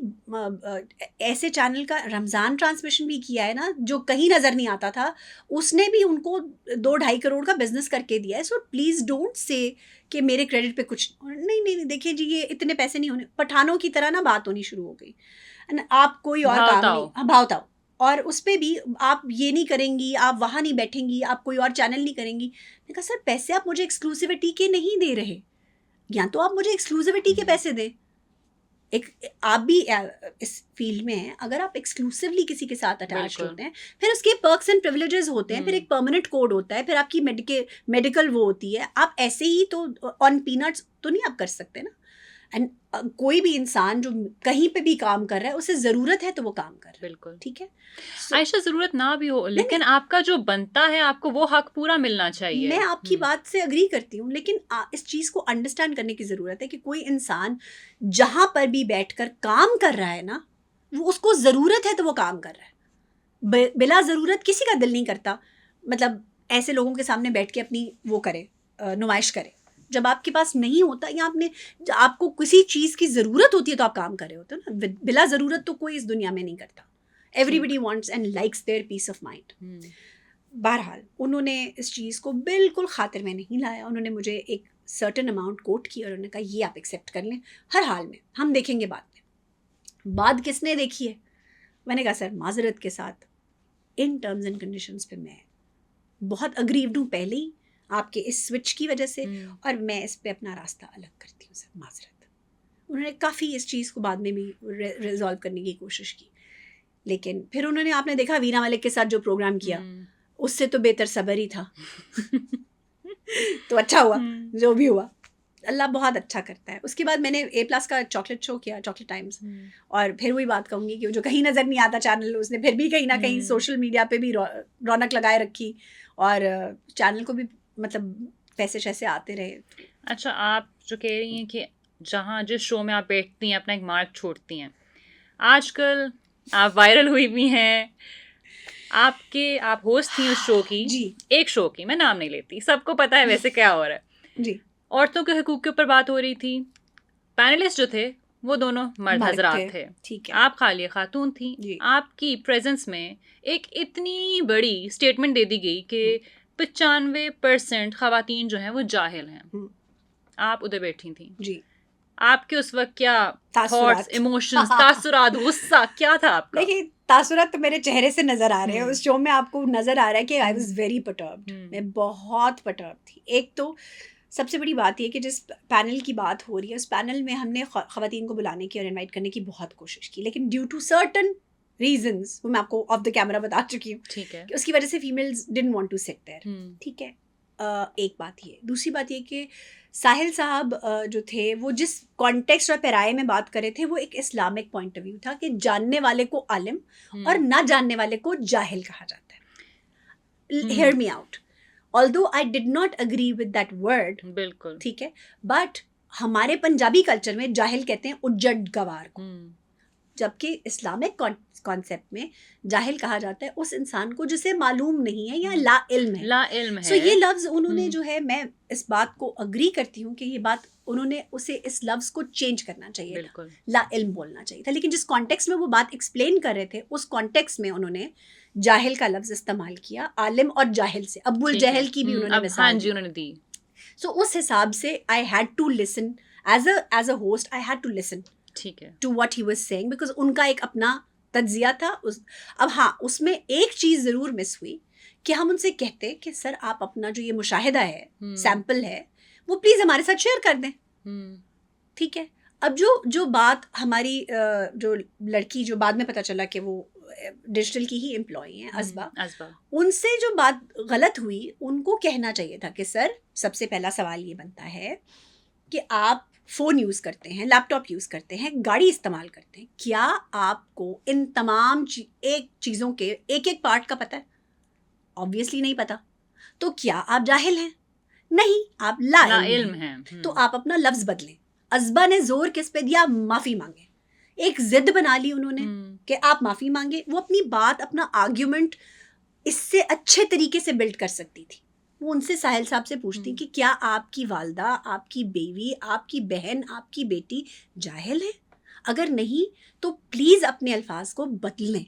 ऐसे चैनल का रमज़ान ट्रांसमिशन भी किया है ना जो कहीं नज़र नहीं आता था, उसने भी उनको 2-2.5 करोड़ का बिजनेस करके दिया है। सो प्लीज़ डोंट से कि मेरे क्रेडिट पे कुछ नहीं नहीं नहीं, देखिए जी ये इतने पैसे नहीं होने। पठानों की तरह ना बात होनी शुरू हो गई, एंड आप कोई और काम नहीं, हाँ भावताओ, और उस पर भी आप ये नहीं करेंगी, आप वहाँ नहीं बैठेंगी, आप कोई और चैनल नहीं करेंगी। मैंने कहा सर पैसे आप मुझे एक्सक्लूसिविटी के नहीं दे रहे, या तो आप मुझे एक्सक्लूसिविटी के पैसे दें। एक आप भी इस फील्ड में हैं, अगर आप एक्सक्लूसिवली किसी के साथ अटैच होते हैं, फिर उसके पर्क्स एंड प्रिविलेजेस होते हैं, फिर एक परमानेंट कोड होता है, फिर आपकी मेडिकल वो होती है। आप ऐसे ही तो ऑन पीनट्स तो नहीं आप कर सकते ना। एंड कोई भी इंसान जो कहीं पे भी काम कर रहा है उसे ज़रूरत है तो वो काम कर रहा है, बिल्कुल ठीक है। आयशा, ज़रूरत ना भी हो लेकिन आपका जो बनता है आपको वो हक पूरा मिलना चाहिए। मैं आपकी बात से अग्री करती हूँ, लेकिन इस चीज़ को अंडरस्टैंड करने की ज़रूरत है कि कोई इंसान जहाँ पर भी बैठकर काम कर रहा है ना, वो उसको ज़रूरत है तो वो काम कर रहा है। बिला ज़रूरत किसी का दिल नहीं करता, मतलब ऐसे लोगों के सामने बैठ के अपनी वो करे, नुमाइश करे। जब आपके पास नहीं होता या आपको किसी चीज़ की ज़रूरत होती है तो आप काम कर रहे होते हो ना। बिला ज़रूरत तो कोई इस दुनिया में नहीं करता। Everybody wants and likes their peace of mind. बहरहाल उन्होंने इस चीज़ को बिल्कुल खातिर में नहीं लाया। उन्होंने मुझे एक सर्टेन अमाउंट कोट किया और उन्होंने कहा ये आप एक्सेप्ट कर लें, हर हाल में हम देखेंगे बाद में। बाद किसने देखी है? मैंने कहा सर माजरत के साथ इन टर्म्स एंड कंडीशंस पे मैं बहुत अग्रीव्ड हूँ पहले ही आपके इस स्विच की वजह से, और मैं इस पे अपना रास्ता अलग करती हूँ सर, माजरत। उन्होंने काफ़ी इस चीज़ को बाद में भी रिजॉल्व करने की कोशिश की, लेकिन फिर उन्होंने, आपने देखा वीना मलिक के साथ जो प्रोग्राम किया उससे तो बेहतर सबर ही था। तो अच्छा हुआ जो भी हुआ, अल्लाह बहुत अच्छा करता है। उसके बाद मैंने A+ का चॉकलेट शो किया, चॉकलेट टाइम्स, और फिर वही बात कहूँगी कि जो कहीं नज़र नहीं आता चैनल, उसने फिर भी कहीं ना कहीं सोशल मीडिया पे भी रौनक लगाए रखी, और चैनल को भी मतलब पैसे शैसे आते रहे। अच्छा, आप जो कह रही हैं कि जहाँ जिस शो में आप बैठती हैं अपना एक मार्क छोड़ती हैं, आजकल आप वायरल हुई भी हैं, आप होस्ट थी उस शो की जी, एक शो की, मैं नाम नहीं लेती, सबको पता है वैसे क्या हो रहा है जी। औरतों के हकूक के ऊपर बात हो रही थी, पैनलिस्ट जो थे वो दोनों मर्द हजरात थे, ठीक है, आप खालिया खातून थी। आपकी प्रेजेंस में एक इतनी बड़ी स्टेटमेंट दे दी गई कि 95% खवातीन जो हैं वो जाहिल हैं। आप उधर बैठी थी जी, आपके उस वक्त क्या थॉट्स, इमोशंस, तासुरात, गुस्सा क्या था आपका? देखिए तासुरात तो मेरे चेहरे से नजर आ रहे हैं, उस शो में आपको नजर आ रहा है कि आई वाज वेरी पर्टर्ब्ड, मैं बहुत पर्टर्ब थी। एक तो सबसे बड़ी बात ये कि जिस पैनल की बात हो रही है उस पैनल में हमने ख़वातीन को बुलाने की और इनवाइट करने की बहुत कोशिश की, लेकिन ड्यू टू सर्टन रीजंस, वो मैं आपको ऑफ द कैमरा बता चुकी हूँ, ठीक है, कि उसकी वजह से females didn't want to sit there, ठीक है। एक बात ये, दूसरी बात ये कि साहिल साहब जो थे वो जिस कॉन्टेक्स्ट और पैराए में बात कर रहे थे वो एक इस्लामिक पॉइंट ऑफ व्यू था कि जानने वाले को आलिम और ना जानने वाले को जाहिल कहा जाता है। Hear me out, although I did not agree with that word, बिल्कुल ठीक है, बट हमारे पंजाबी कल्चर में जाहिल कहते हैं उज्जड गवार को, जबकि इस्लामिक कॉन्सेप्ट में जाहिल कहा जाता है उस इंसान को जिसे मालूम नहीं है या ला इल्म है, ला इल्म है। सो ये लफ्ज़ उन्होंने जो है, मैं इस बात को अग्री करती हूँ कि ये बात उन्होंने उसे इस लफ्ज़ को चेंज करना चाहिए था, ला इल्म बोलना चाहिए था, लेकिन जिस कॉन्टेक्स्ट में वो बात एक्सप्लेन कर रहे थे उस कॉन्टेक्स्ट में उन्होंने जाहिल का लफ्ज़ इस्तेमाल किया, आलिम और जाहिल से, अब्बुल जहल की भी उन्होंने मिसाल दी। सो उस हिसाब से I had to listen as a host, I had to listen, ठीक है, to what he was saying, because उनका एक अपना तज्जिया था अब हाँ, उसमें एक चीज़ ज़रूर मिस हुई कि हम उनसे कहते हैं कि सर आप अपना जो ये मुशाहिदा है, हम्म, सैंपल है, वो प्लीज हमारे साथ शेयर कर दें. हम्म, ठीक है. अब जो बात हमारी जो लड़की, जो बाद में पता चला कि वो डिजिटल की ही एम्प्लॉय हैं, असबा, असबा, उनसे जो बात गलत हुई, उनको कहना चाहिए था कि सर सबसे पहला सवाल ये बनता है कि आप फ़ोन यूज़ करते हैं, लैपटॉप यूज़ करते हैं, गाड़ी इस्तेमाल करते हैं, क्या आपको इन तमाम चीज़ों के एक एक पार्ट का पता है? ऑब्वियसली नहीं पता. तो क्या आप जाहिल हैं? नहीं, आप ना लाइल्म इल्म हैं. है. तो आप अपना लफ्ज़ बदलें. असबा ने जोर किस पे दिया? माफ़ी मांगे. एक जिद बना ली उन्होंने कि आप माफ़ी मांगे. वो अपनी बात, अपना आर्ग्यूमेंट इससे अच्छे तरीके से बिल्ड कर सकती थी. वो उनसे, साहिल साहब से पूछती कि क्या आपकी वालदा, आपकी बीवी, आपकी बहन, आपकी बेटी जाहिल है? अगर नहीं तो प्लीज़ अपने अल्फाज को बदलें.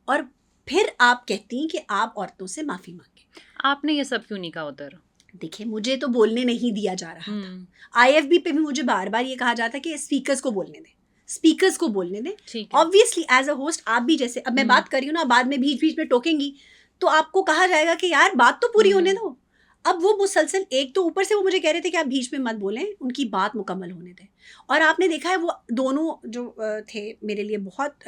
और फिर आप कहती कि आप औरतों से माफ़ी मांगे. आपने ये सब क्यों नहीं कहा उधर? देखिए, मुझे तो बोलने नहीं दिया जा रहा था. IFB पे भी मुझे बार बार ये कहा जाता कि स्पीकर्स को बोलने दें, स्पीकर्स को बोलने दें. ठीक है. ऑब्वियसली एज अ होस्ट आप भी, जैसे अब मैं बात कर रही हूँ ना, बाद में बीच बीच में टोकेंगी तो आपको कहा जाएगा कि यार बात तो पूरी होने दो. अब वो मुसलसल, एक तो ऊपर से वो मुझे कह रहे थे कि आप बीच में मत बोलें, उनकी बात मुकम्मल होने दें. और आपने देखा है वो दोनों जो थे मेरे लिए बहुत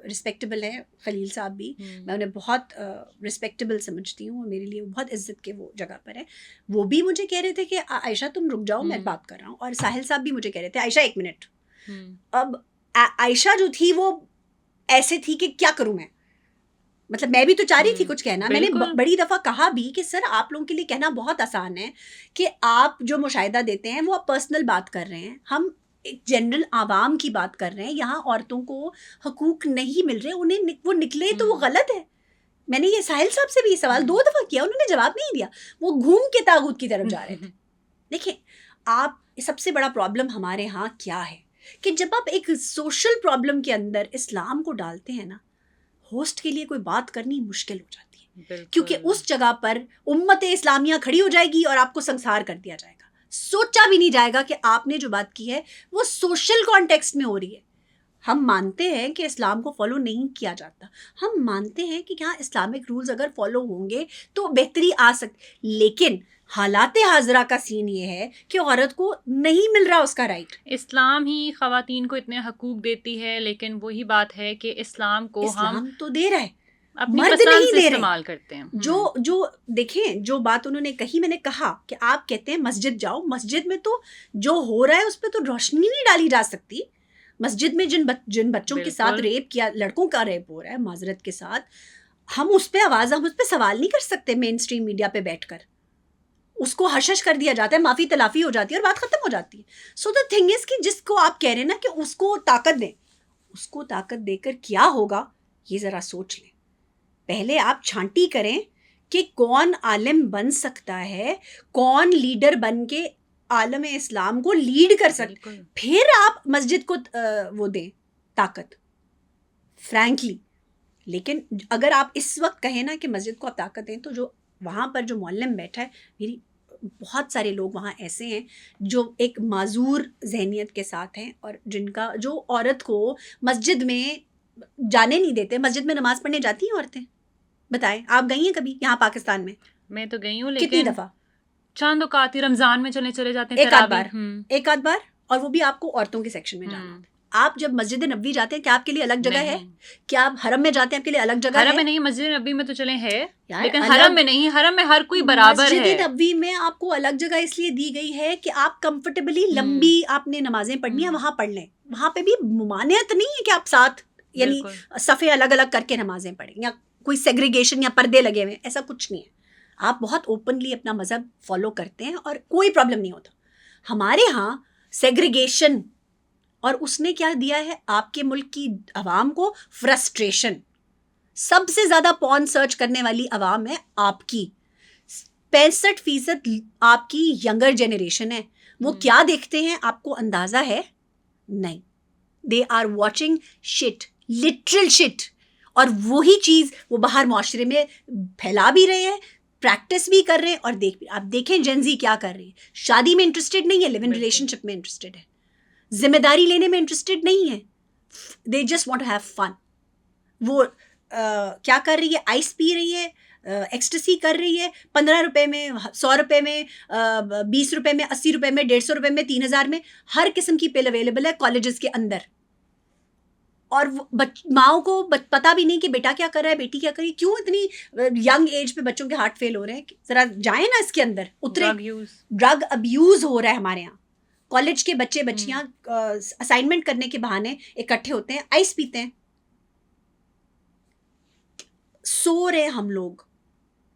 रिस्पेक्टेबल है. खलील साहब भी, मैं उन्हें बहुत रिस्पेक्टेबल समझती हूँ और मेरे लिए वो बहुत इज्जत के वो जगह पर है. वो भी मुझे कह रहे थे कि आयशा तुम रुक जाओ, मैं बात कर रहा हूँ. और साहिल साहब भी मुझे कह रहे थे आयशा एक मिनट. अब आयशा जो थी वो ऐसे थी कि क्या करूँ मैं, मतलब मैं भी तो चाह रही थी कुछ कहना. मैंने बड़ी दफ़ा कहा भी कि सर आप लोगों के लिए कहना बहुत आसान है कि आप जो मुशाहिदा देते हैं वो आप पर्सनल बात कर रहे हैं, हम एक जनरल आवाम की बात कर रहे हैं. यहाँ औरतों को हकूक नहीं मिल रहे, उन्हें वो निकले तो वो गलत है. मैंने ये साहिल साहब से भी ये सवाल 2 दफ़ा किया, उन्होंने जवाब नहीं दिया. वो घूम के तागूत की तरफ जा रहे थे. देखिए, आप, सबसे बड़ा प्रॉब्लम हमारे यहाँ क्या है कि जब आप एक सोशल प्रॉब्लम के अंदर इस्लाम को डालते हैं ना, होस्ट के लिए कोई बात करनी मुश्किल हो जाती है. क्योंकि उस जगह पर उम्मत इस्लामिया खड़ी हो जाएगी और आपको संसार कर दिया जाएगा. सोचा भी नहीं जाएगा कि आपने जो बात की है वो सोशल कॉन्टेक्स्ट में हो रही है. हम मानते हैं कि इस्लाम को फॉलो नहीं किया जाता, हम मानते हैं कि यहाँ इस्लामिक रूल्स अगर फॉलो होंगे तो बेहतरी आ सकती, लेकिन हालात हाजरा का सीन ये है कि औरत को नहीं मिल रहा उसका राइट. इस्लाम ही ख़वातीन को इतने हकूक देती है, लेकिन वही बात है कि इस्लाम को हम इस्लाम तो दे रहा है, अपनी मर्द पसंद नहीं से दे रहे. इस्तेमाल करते हैं. जो देखें, जो बात उन्होंने कही, मैंने कहा कि आप कहते हैं मस्जिद जाओ, मस्जिद में तो जो हो रहा है उस पर तो रोशनी नहीं डाली जा सकती. मस्जिद में जिन बच्चों के साथ रेप किया, लड़कों का रेप हो रहा है माजरत के साथ, हम उस पर आवाज़, हम उस पर सवाल नहीं कर सकते. मेन स्ट्रीम मीडिया पे बैठकर उसको हशश कर दिया जाता है, माफ़ी तलाफ़ी हो जाती है और बात ख़त्म हो जाती है. सो द थिंग इज़ कि जिसको आप कह रहे हैं ना कि उसको ताकत दें, उसको ताकत देकर क्या होगा ये ज़रा सोच लें. पहले आप छांटी करें कि कौन आलिम बन सकता है, कौन लीडर बन के आलम इस्लाम को लीड कर सकता है, फिर आप मस्जिद को वो दें ताकत, फ्रैंकली. लेकिन अगर आप इस वक्त कहें ना कि मस्जिद को आप ताकत दें, तो जो वहाँ पर जो मौलम बैठा है, मेरी बहुत सारे लोग वहाँ ऐसे हैं जो एक माजूर जहनियत के साथ हैं और जिनका, जो औरत को मस्जिद में जाने नहीं देते. मस्जिद में नमाज पढ़ने जाती हैं औरतें? बताएं, आप गई हैं कभी यहाँ पाकिस्तान में? मैं तो गई हूँ, कितनी लेकिन दफ़ा? चंद औकात ही रमजान में चले जाते हैं, एक आध तरावी. बार, एक आध बार, और वो भी आपको औरतों के सेक्शन में जाना. आप जब मस्जिद नबी जाते हैं, क्या आपके लिए अलग जगह है? क्या आप हरम में जाते हैं, आपके लिए अलग जगह है? हरम में नहीं, मस्जिद नबी में तो चले है, लेकिन हरम में नहीं. हरम में हर कोई बराबर है. मस्जिद नबी में आपको अलग जगह इसलिए दी गई है कि आप कंफर्टेबली लंबी आपने नमाजें पढ़नी है, वहां पढ़ लें. वहां पे भी मुमानियत नहीं है कि आप साथ, यानी सफ़े अलग अलग करके नमाजें पढ़ें या कोई सेग्रीगेशन या पर्दे लगे हुए, ऐसा कुछ नहीं है. आप बहुत ओपनली अपना मज़हब फॉलो करते हैं और कोई प्रॉब्लम नहीं होता. हमारे यहाँ सेग्रीगेशन, और उसने क्या दिया है आपके मुल्क की आवाम को? फ्रस्ट्रेशन. सबसे ज़्यादा पॉर्न सर्च करने वाली आवाम है आपकी. 65% आपकी यंगर जनरेशन है. वो क्या देखते हैं आपको अंदाज़ा है? नहीं. They are watching shit, literal shit. और वही चीज़ वो बाहर माशरे में फैला भी रहे हैं, प्रैक्टिस भी कर रहे हैं और आप देखें जेनजी क्या कर रही है. शादी में इंटरेस्टेड नहीं है, लिव इन रिलेशनशिप में इंटरेस्टेड है, जिम्मेदारी लेने में इंटरेस्टेड नहीं है. They just want to have fun. वो क्या कर रही है? आइस पी रही है, एक्सटेसी कर रही है 15 रुपए में, 100 रुपए में, 20 रुपए में, 80 रुपए में, 150 रुपए में, 3000 में, हर किस्म की पिल अवेलेबल है कॉलेजेस के अंदर। और माओ को पता भी नहीं कि बेटा क्या कर रहा है, बेटी क्या कर रही है, क्यों इतनी यंग एज पे बच्चों के हार्ट फेल हो रहे हैं। जरा जाए ना इसके अंदर, उतरे। ड्रग अब्यूज हो रहा है हमारे यहाँ। कॉलेज के बच्चे बच्चियां असाइनमेंट करने के बहाने इकट्ठे होते हैं, आइस पीते हैं, सो रहे हैं हम लोग,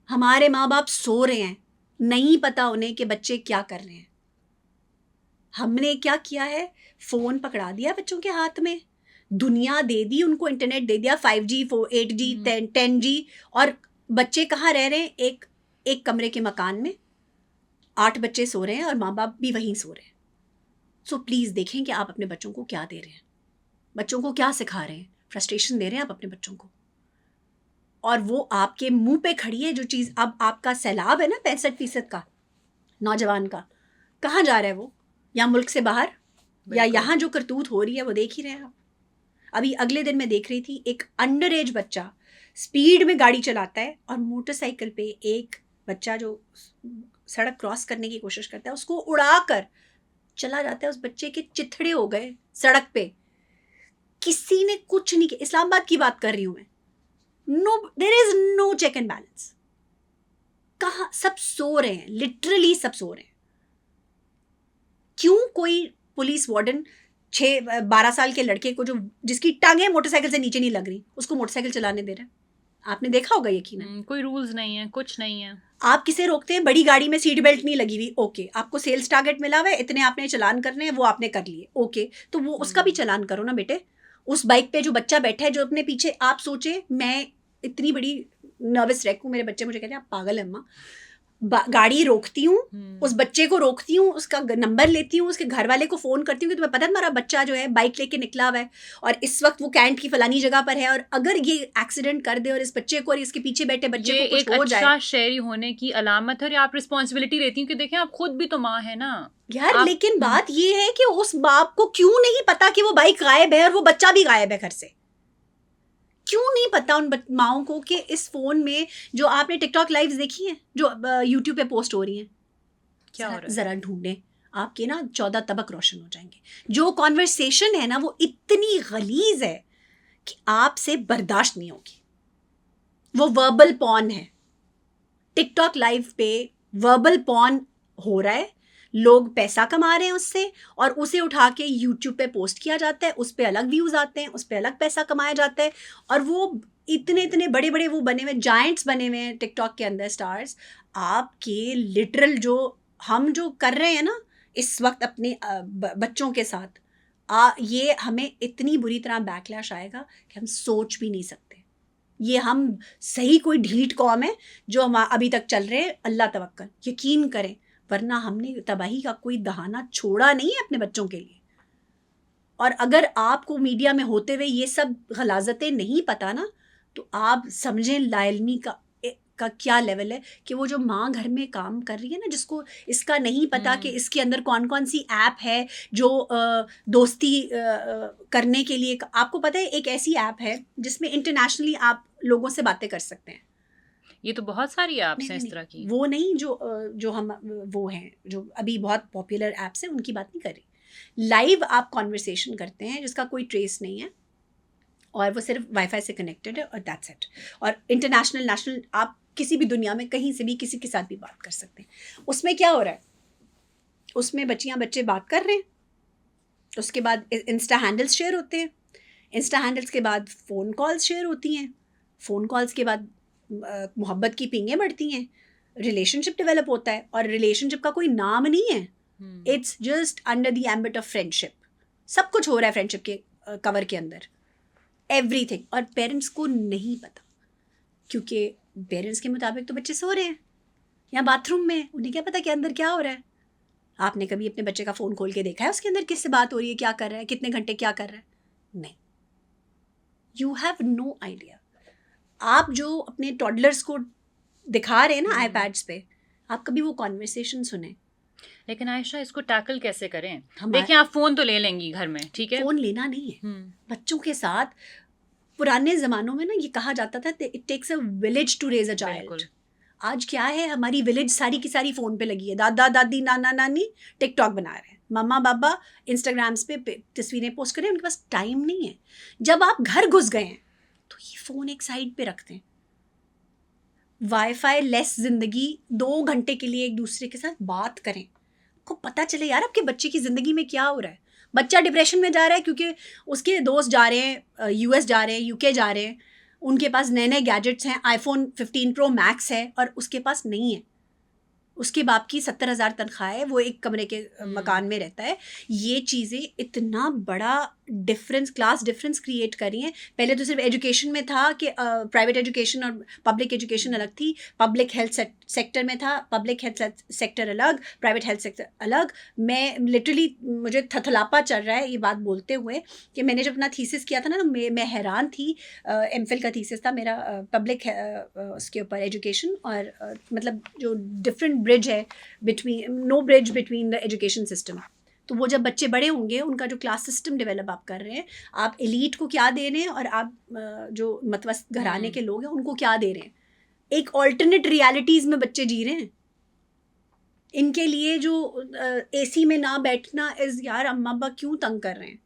हमारे माँ बाप सो रहे हैं, नहीं पता उन्हें कि बच्चे क्या कर रहे हैं। हमने क्या किया है, फोन पकड़ा दिया बच्चों के हाथ में, दुनिया दे दी उनको, इंटरनेट दे दिया, 5G 8G 10G, और बच्चे कहाँ रह रहे हैं, एक कमरे के मकान में 8 बच्चे सो रहे हैं और माँ बाप भी वहीं सो रहे हैं। सो प्लीज़ देखें कि आप अपने बच्चों को क्या दे रहे हैं, बच्चों को क्या सिखा रहे हैं। फ्रस्ट्रेशन दे रहे हैं आप अपने बच्चों को, और वो आपके मुंह पे खड़ी है जो चीज़। अब आपका सैलाब है ना 65% का नौजवान का, कहाँ जा रहा है वो, या मुल्क से बाहर, या यहाँ जो करतूत हो रही है वो देख ही रहे हैं आप। अभी अगले दिन मैं देख रही थी, एक अंडर एज बच्चा स्पीड में गाड़ी चलाता है और मोटरसाइकिल पे एक बच्चा जो सड़क क्रॉस करने की कोशिश करता है उसको उड़ाकर चला जाता है। उस बच्चे के चिथड़े हो गए सड़क पे, किसी ने कुछ नहीं किया। इस्लामाबाद की बात कर रही हूं मैं। No, there is no check and balance. कहाँ सब सो रहे हैं, लिटरली सब सो रहे हैं। क्यों कोई पुलिस वार्डन 6-12 साल के लड़के को, जो जिसकी टांगें मोटरसाइकिल से नीचे नहीं लग रही, उसको मोटरसाइकिल चलाने दे रहे हैं? आपने देखा होगा यकीन। कोई रूल्स नहीं है, कुछ नहीं है। आप किसे रोकते हैं, बड़ी गाड़ी में सीट बेल्ट नहीं लगी हुई, ओके, आपको सेल्स टारगेट मिला हुआ है, इतने आपने चालान करने हैं, वो आपने कर लिए, ओके, तो वो उसका भी चालान करो ना बेटे। उस बाइक पे जो बच्चा बैठा है, जो अपने पीछे, आप सोचे मैं इतनी बड़ी नर्वस रैक हूँ, मेरे बच्चे मुझे कहते हैं आप पागल है अम्मा। गाड़ी रोकती हूँ, उस बच्चे को रोकती हूँ, उसका नंबर लेती हूँ, उसके घर वाले को फ़ोन करती हूँ कि तुम्हें पता है तुम्हारा बच्चा जो है बाइक लेके निकला हुआ है और इस वक्त वो कैंट की फलानी जगह पर है, और अगर ये एक्सीडेंट कर दे और इस बच्चे को और इसके पीछे बैठे बच्चे को कुछ हो जाए। अच्छा शहरी होने की अलामत है, और आप रिस्पॉन्सिबिलिटी लेती हूँ कि देखें आप खुद भी तो माँ है ना यार। लेकिन बात ये है कि उस बाप को क्यों नहीं पता कि वो बाइक गायब है और वो बच्चा भी गायब है घर से? क्यों नहीं पता उन माओं को कि इस फोन में, जो आपने टिकटॉक लाइव्स देखी हैं जो यूट्यूब पे पोस्ट हो रही हैं, क्या हो रहा है? जरा ढूंढें, आपके ना 14 तबक रोशन हो जाएंगे। जो कॉन्वर्सेशन है ना वो इतनी गलीज है कि आपसे बर्दाश्त नहीं होगी। वो वर्बल पॉर्न है। टिकटॉक लाइव पे वर्बल पॉर्न हो रहा है, लोग पैसा कमा रहे हैं उससे, और उसे उठा के यूट्यूब पे पोस्ट किया जाता है, उस पे अलग व्यूज़ आते हैं, उस पे अलग पैसा कमाया जाता है। और वो इतने इतने बड़े बड़े वो बने हुए जायंट्स बने हुए हैं टिकटॉक के अंदर, स्टार्स। आपके लिटरल जो हम जो कर रहे हैं ना इस वक्त अपने बच्चों के साथ, ये हमें इतनी बुरी तरह बैकलैश आएगा कि हम सोच भी नहीं सकते। ये हम सही कोई ढीठ कौम है जो हम अभी तक चल रहे हैं, अल्लाह तवक्कल, यकीन करें, वरना हमने तबाही का कोई दहाना छोड़ा नहीं है अपने बच्चों के लिए। और अगर आपको मीडिया में होते हुए ये सब गलाजतें नहीं पता ना, तो आप समझें लाइल्मी का क्या लेवल है कि वो जो माँ घर में काम कर रही है ना, जिसको इसका नहीं पता कि इसके अंदर कौन कौन सी ऐप है जो दोस्ती करने के लिए। आपको पता है एक ऐसी ऐप है जिसमें इंटरनेशनली आप लोगों से बातें कर सकते हैं। ये तो बहुत सारी ऐप्स हैं इस तरह की। वो नहीं, जो हम वो हैं जो अभी बहुत पॉपुलर ऐप्स हैं उनकी बात नहीं कर रही। लाइव आप कॉन्वर्सेशन करते हैं जिसका कोई ट्रेस नहीं है और वो सिर्फ वाईफाई से कनेक्टेड है, और दैट्स इट। और इंटरनेशनल नेशनल आप किसी भी दुनिया में कहीं से भी किसी के साथ भी बात कर सकते हैं। उसमें क्या हो रहा है, उसमें बच्चियाँ बच्चे बात कर रहे हैं, उसके बाद इंस्टा हैंडल्स शेयर होते हैं, इंस्टा हैंडल्स के बाद फ़ोन कॉल्स शेयर होती हैं, फ़ोन कॉल्स के बाद मोहब्बत की पिंगें बढ़ती हैं, रिलेशनशिप डेवलप होता है। और रिलेशनशिप का कोई नाम नहीं है, it's just under the ambit of friendship. सब कुछ हो रहा है फ्रेंडशिप के कवर के अंदर, एवरीथिंग। और पेरेंट्स को नहीं पता, क्योंकि पेरेंट्स के मुताबिक तो बच्चे सो रहे हैं या बाथरूम में, उन्हें क्या पता कि अंदर क्या हो रहा है। आपने कभी अपने बच्चे का फ़ोन खोल के देखा है उसके अंदर किससे बात हो रही है, क्या कर रहा है, कितने घंटे क्या कर रहा है? नहीं, यू हैव नो आइडिया। आप जो अपने टॉडलर्स को दिखा रहे हैं ना आईपैड्स पे, आप कभी वो कॉन्वर्सेशन सुने? लेकिन आयशा इसको टैकल कैसे करें? देखिए आप फ़ोन तो ले लेंगी घर में, ठीक है, फ़ोन लेना नहीं है, बच्चों के साथ पुराने ज़मानों में ना ये कहा जाता था it takes a village to raise a child. बिल्कुल। आज क्या है, हमारी विलेज सारी की सारी फ़ोन पे लगी है, दादा दादी नाना नानी टिकटॉक बना रहे हैं, मम्मा पापा इंस्टाग्राम्स पे तस्वीरें पोस्ट करें, उनके पास टाइम नहीं है। जब आप घर घुस गए हैं तो ये फ़ोन एक साइड पे रखते हैं, वाईफाई लेस ज़िंदगी, 2 घंटे के लिए एक दूसरे के साथ बात करें, आपको पता चले यार आपके बच्चे की ज़िंदगी में क्या हो रहा है। बच्चा डिप्रेशन में जा रहा है क्योंकि उसके दोस्त जा रहे हैं यूएस जा रहे हैं, यूके जा रहे हैं, उनके पास नए नए गैजेट्स हैं, आईफोन 15 प्रो मैक्स है और उसके पास नहीं है। उसके बाप की 70,000 तनख्वाह है, वो एक कमरे के मकान में रहता है। ये चीज़ें इतना बड़ा डिफरेंस, क्लास डिफरेंस क्रिएट कर रही हैं। पहले तो सिर्फ एजुकेशन में था कि प्राइवेट एजुकेशन और पब्लिक एजुकेशन अलग थी, पब्लिक हेल्थ सेक्टर में था, पब्लिक हेल्थ सेक्टर अलग, प्राइवेट हेल्थ सेक्टर अलग। मैं लिटरली, मुझे थथलापा चल रहा है ये बात बोलते हुए कि मैंने जब अपना थीसिस किया था ना, तो मैं हैरान थी। एमफिल का थीसिस था मेरा पब्लिक उसके ऊपर एजुकेशन और मतलब जो डिफरेंट ब्रिज है between, no bridge between the education system. तो वो जब बच्चे बड़े होंगे, उनका जो क्लास सिस्टम डेवलप आप कर रहे हैं, आप एलीट को क्या दे रहे हैं और आप जो मतवस्त घराने के लोग हैं उनको क्या दे रहे हैं। एक ऑल्टरनेट रियलिटीज़ में बच्चे जी रहे हैं। इनके लिए जो एसी में ना बैठना इज़, यार अम्मा अब्बा क्यों तंग कर रहे हैं।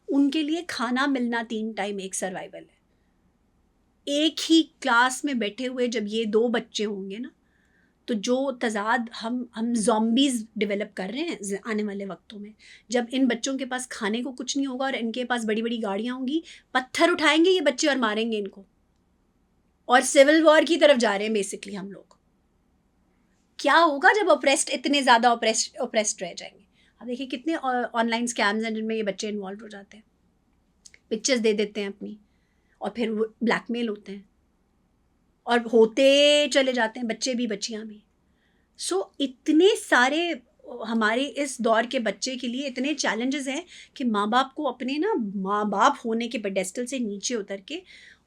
उनके लिए खाना मिलना 3 टाइम एक सर्वाइवल है। एक ही क्लास में बैठे हुए जब ये 2 बच्चे होंगे ना, तो जो तज़ाद हम ज़ॉम्बीज़ डेवलप कर रहे हैं आने वाले वक्तों में, जब इन बच्चों के पास खाने को कुछ नहीं होगा और इनके पास बड़ी बड़ी गाड़ियाँ होंगी, पत्थर उठाएंगे ये बच्चे और मारेंगे इनको, और सिविल वॉर की तरफ जा रहे हैं बेसिकली हम लोग। क्या होगा जब ऑप्रेस्ड, इतने ज़्यादा ऑप्रेस्ड रह जाएंगे। अब देखिए कितने ऑनलाइन स्कैम्स हैं जिनमें ये बच्चे इन्वॉल्व हो जाते हैं, पिक्चर्स दे देते हैं अपनी और फिर वो ब्लैकमेल होते हैं और होते चले जाते हैं, बच्चे भी बच्चियां भी। सो इतने सारे हमारे इस दौर के बच्चे के लिए इतने चैलेंजेस हैं कि माँ बाप को अपने ना माँ बाप होने के पेडेस्टल से नीचे उतर के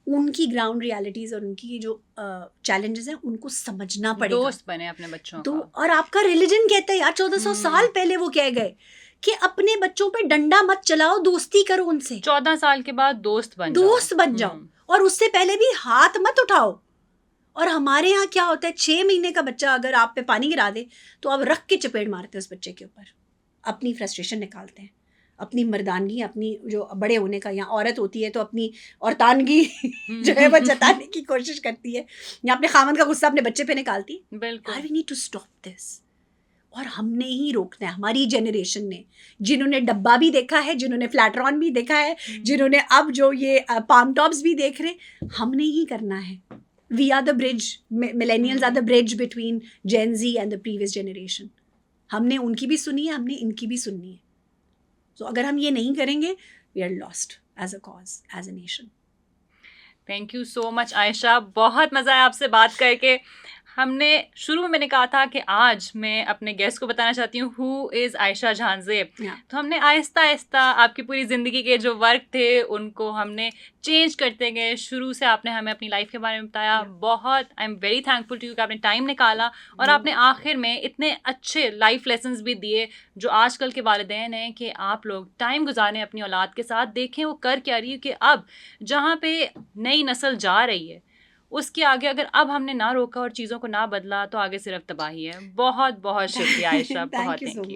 उनकी ग्राउंड रियलिटीज़ और उनकी जो चैलेंजेस हैं उनको समझना पड़ेगा। दोस्त बने अपने बच्चों का। और आपका रिलीजन कहता है यार, 1400 साल पहले वो कह गए कि अपने बच्चों पे डंडा मत चलाओ, दोस्ती करो उनसे। 14 साल के बाद दोस्त बन जाओ और उससे पहले भी हाथ मत उठाओ। और हमारे यहाँ क्या होता है, 6 महीने का बच्चा अगर आप पे पानी गिरा दे तो आप रख के चपेट मारते हैं उस बच्चे के ऊपर, अपनी फ्रस्ट्रेशन निकालते हैं, अपनी मर्दानगी, अपनी जो बड़े होने का, या औरत होती है तो अपनी औरतानगी जो है वो जताने की कोशिश करती है, या अपने खामन का गुस्सा अपने बच्चे पे निकालती है। बिल्कुल। We need to stop this. और हमने ही रोकना है, हमारी जनरेशन ने, जिन्होंने डब्बा भी देखा है, जिन्होंने फ्लैटरॉन भी देखा है, जिन्होंने अब जो ये पाम टॉप्स भी देख रहे, हमने ही करना है। We are the bridge, millennials are the bridge between Gen Z and the previous generation. हमने उनकी भी सुनी है, हमने इनकी भी सुननी है। So अगर हम ये नहीं करेंगे, we are lost as a cause, as a nation. Thank you so much Ayesha, बहुत मज़ा आया आपसे बात करके। हमने शुरू में मैंने कहा था कि आज मैं अपने गेस्ट को बताना चाहती हूँ हु इज़ आयशा जहांज़ेब। तो हमने आहिस्ता आहिस्ता आपकी पूरी ज़िंदगी के जो वर्क थे उनको हमने चेंज करते गए। शुरू से आपने हमें अपनी लाइफ के बारे में बताया। बहुत I am very thankful to you कि आपने टाइम निकाला और आपने आखिर में इतने अच्छे लाइफ लेसन्स भी दिए जो आजकल के वालिदैन हैं कि आप लोग टाइम गुजारें अपनी औलाद के साथ, देखें वो कर क्या रही है, कि अब जहाँ पे नई नस्ल जा रही है उसके आगे अगर अब हमने ना रोका और चीज़ों को ना बदला तो आगे सिर्फ तबाही है। बहुत बहुत शुक्रिया आयशा, बहुत थैंक यू।